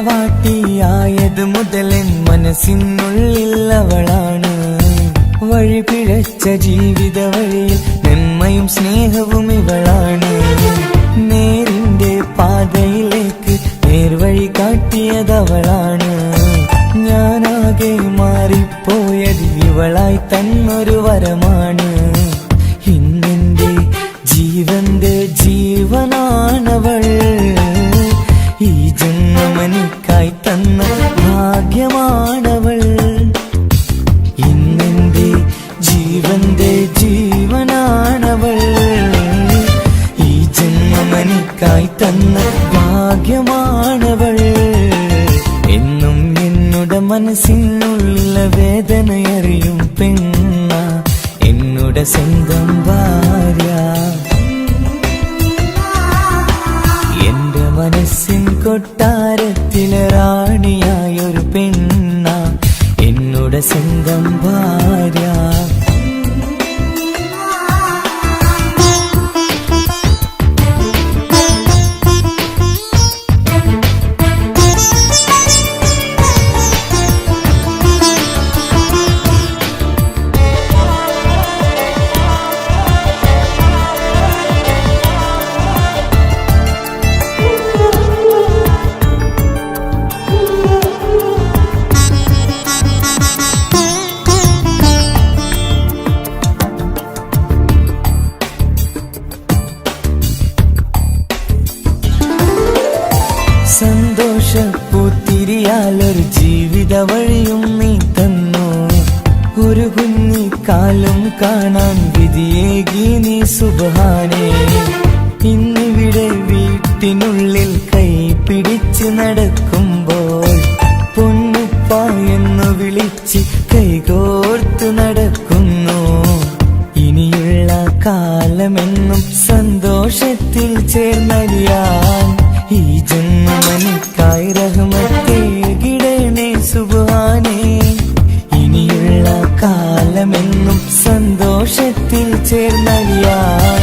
മണവാട്ടിയായത് മുതലൻ മനസ്സിനുള്ളിൽ അവളാണ്. വഴി പിഴച്ച ജീവിത വഴിയിൽ നന്മയും സ്നേഹവും ഇവളാണ്. നേരിന്റെ പാതയിലേക്ക് നേർവഴി കാട്ടിയതവളാണ്. ഞാനാകെ മാറിപ്പോയത് ഇവളായി തന്നൊരു വരമാണ്. ഇന്നെന്റെ ജീവന്റെ ജീവനാണവൾ. ഈ ജന്മമെനിക്കായി തന്ന ഭാഗ്യമാണവൾ. ഇന്നെന്റെ ജീവന്റെ ജീവനാണവൾ. ഈ ജന്മമെനിക്കായി തന്ന ഭാഗ്യമാണവൾ. എന്നും എന്നോട് മനസ്സിനുള്ളിലെ വേദനയറിയും പെണ്ണ, സ്വന്തം ഭാര്യ. എന്റെ മനസ്സിൻ കൊട്ടാരത്തിലെ റാണിയായൊരു പെണ്ണ എന്നോട് സ്വന്തം ഭാര്യ. സന്തോഷപ്പൂത്തിരിയാലൊരു ജീവിത വഴിയും നീ തന്നു. ഒരു കുഞ്ഞിക്കാലം കാണാൻ വിധിയേകി നീ സുബ്ഹാനേ. ഇന്നിവിടെ വീട്ടിനുള്ളിൽ കൈ പിടിച്ച് നടക്കുമ്പോൾ പൊന്നുപ്പ എന്ന് വിളിച്ച് കൈകോർത്ത് നടക്കുന്നു. ഇനിയുള്ള കാലമെന്നും സന്തോഷത്തിൽ ചേർന്നലിയാൻ ഈ ജന്മനിക്കായി റഹ്മത്തേകിടണേ സുബ്ഹാനേ. ഇനിയുള്ള കാലമെന്നും സന്തോഷത്തിൽ ചേർന്നലിയാൻ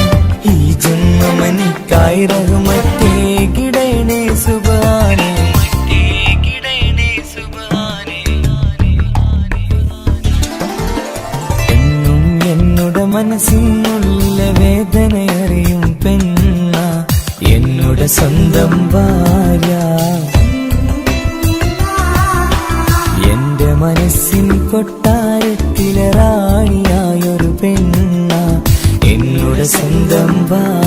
ഈ ജന്മനിക്കായി റഹ്മത്തേകിടണേ സുബ്ഹാനേ. എന്നും എന്നുടെ മനസ്സിനുള്ളിലെ വേദനയറിയും പെണ്ണ എന്നോട് സ്വന്തം ഭാര്യ. എന്റെ മനസ്സിൻ കൊട്ടാരത്തിലെ റാണിയായൊരു പെണ്ണ എന്നോട് സ്വന്തം ഭാര്യ.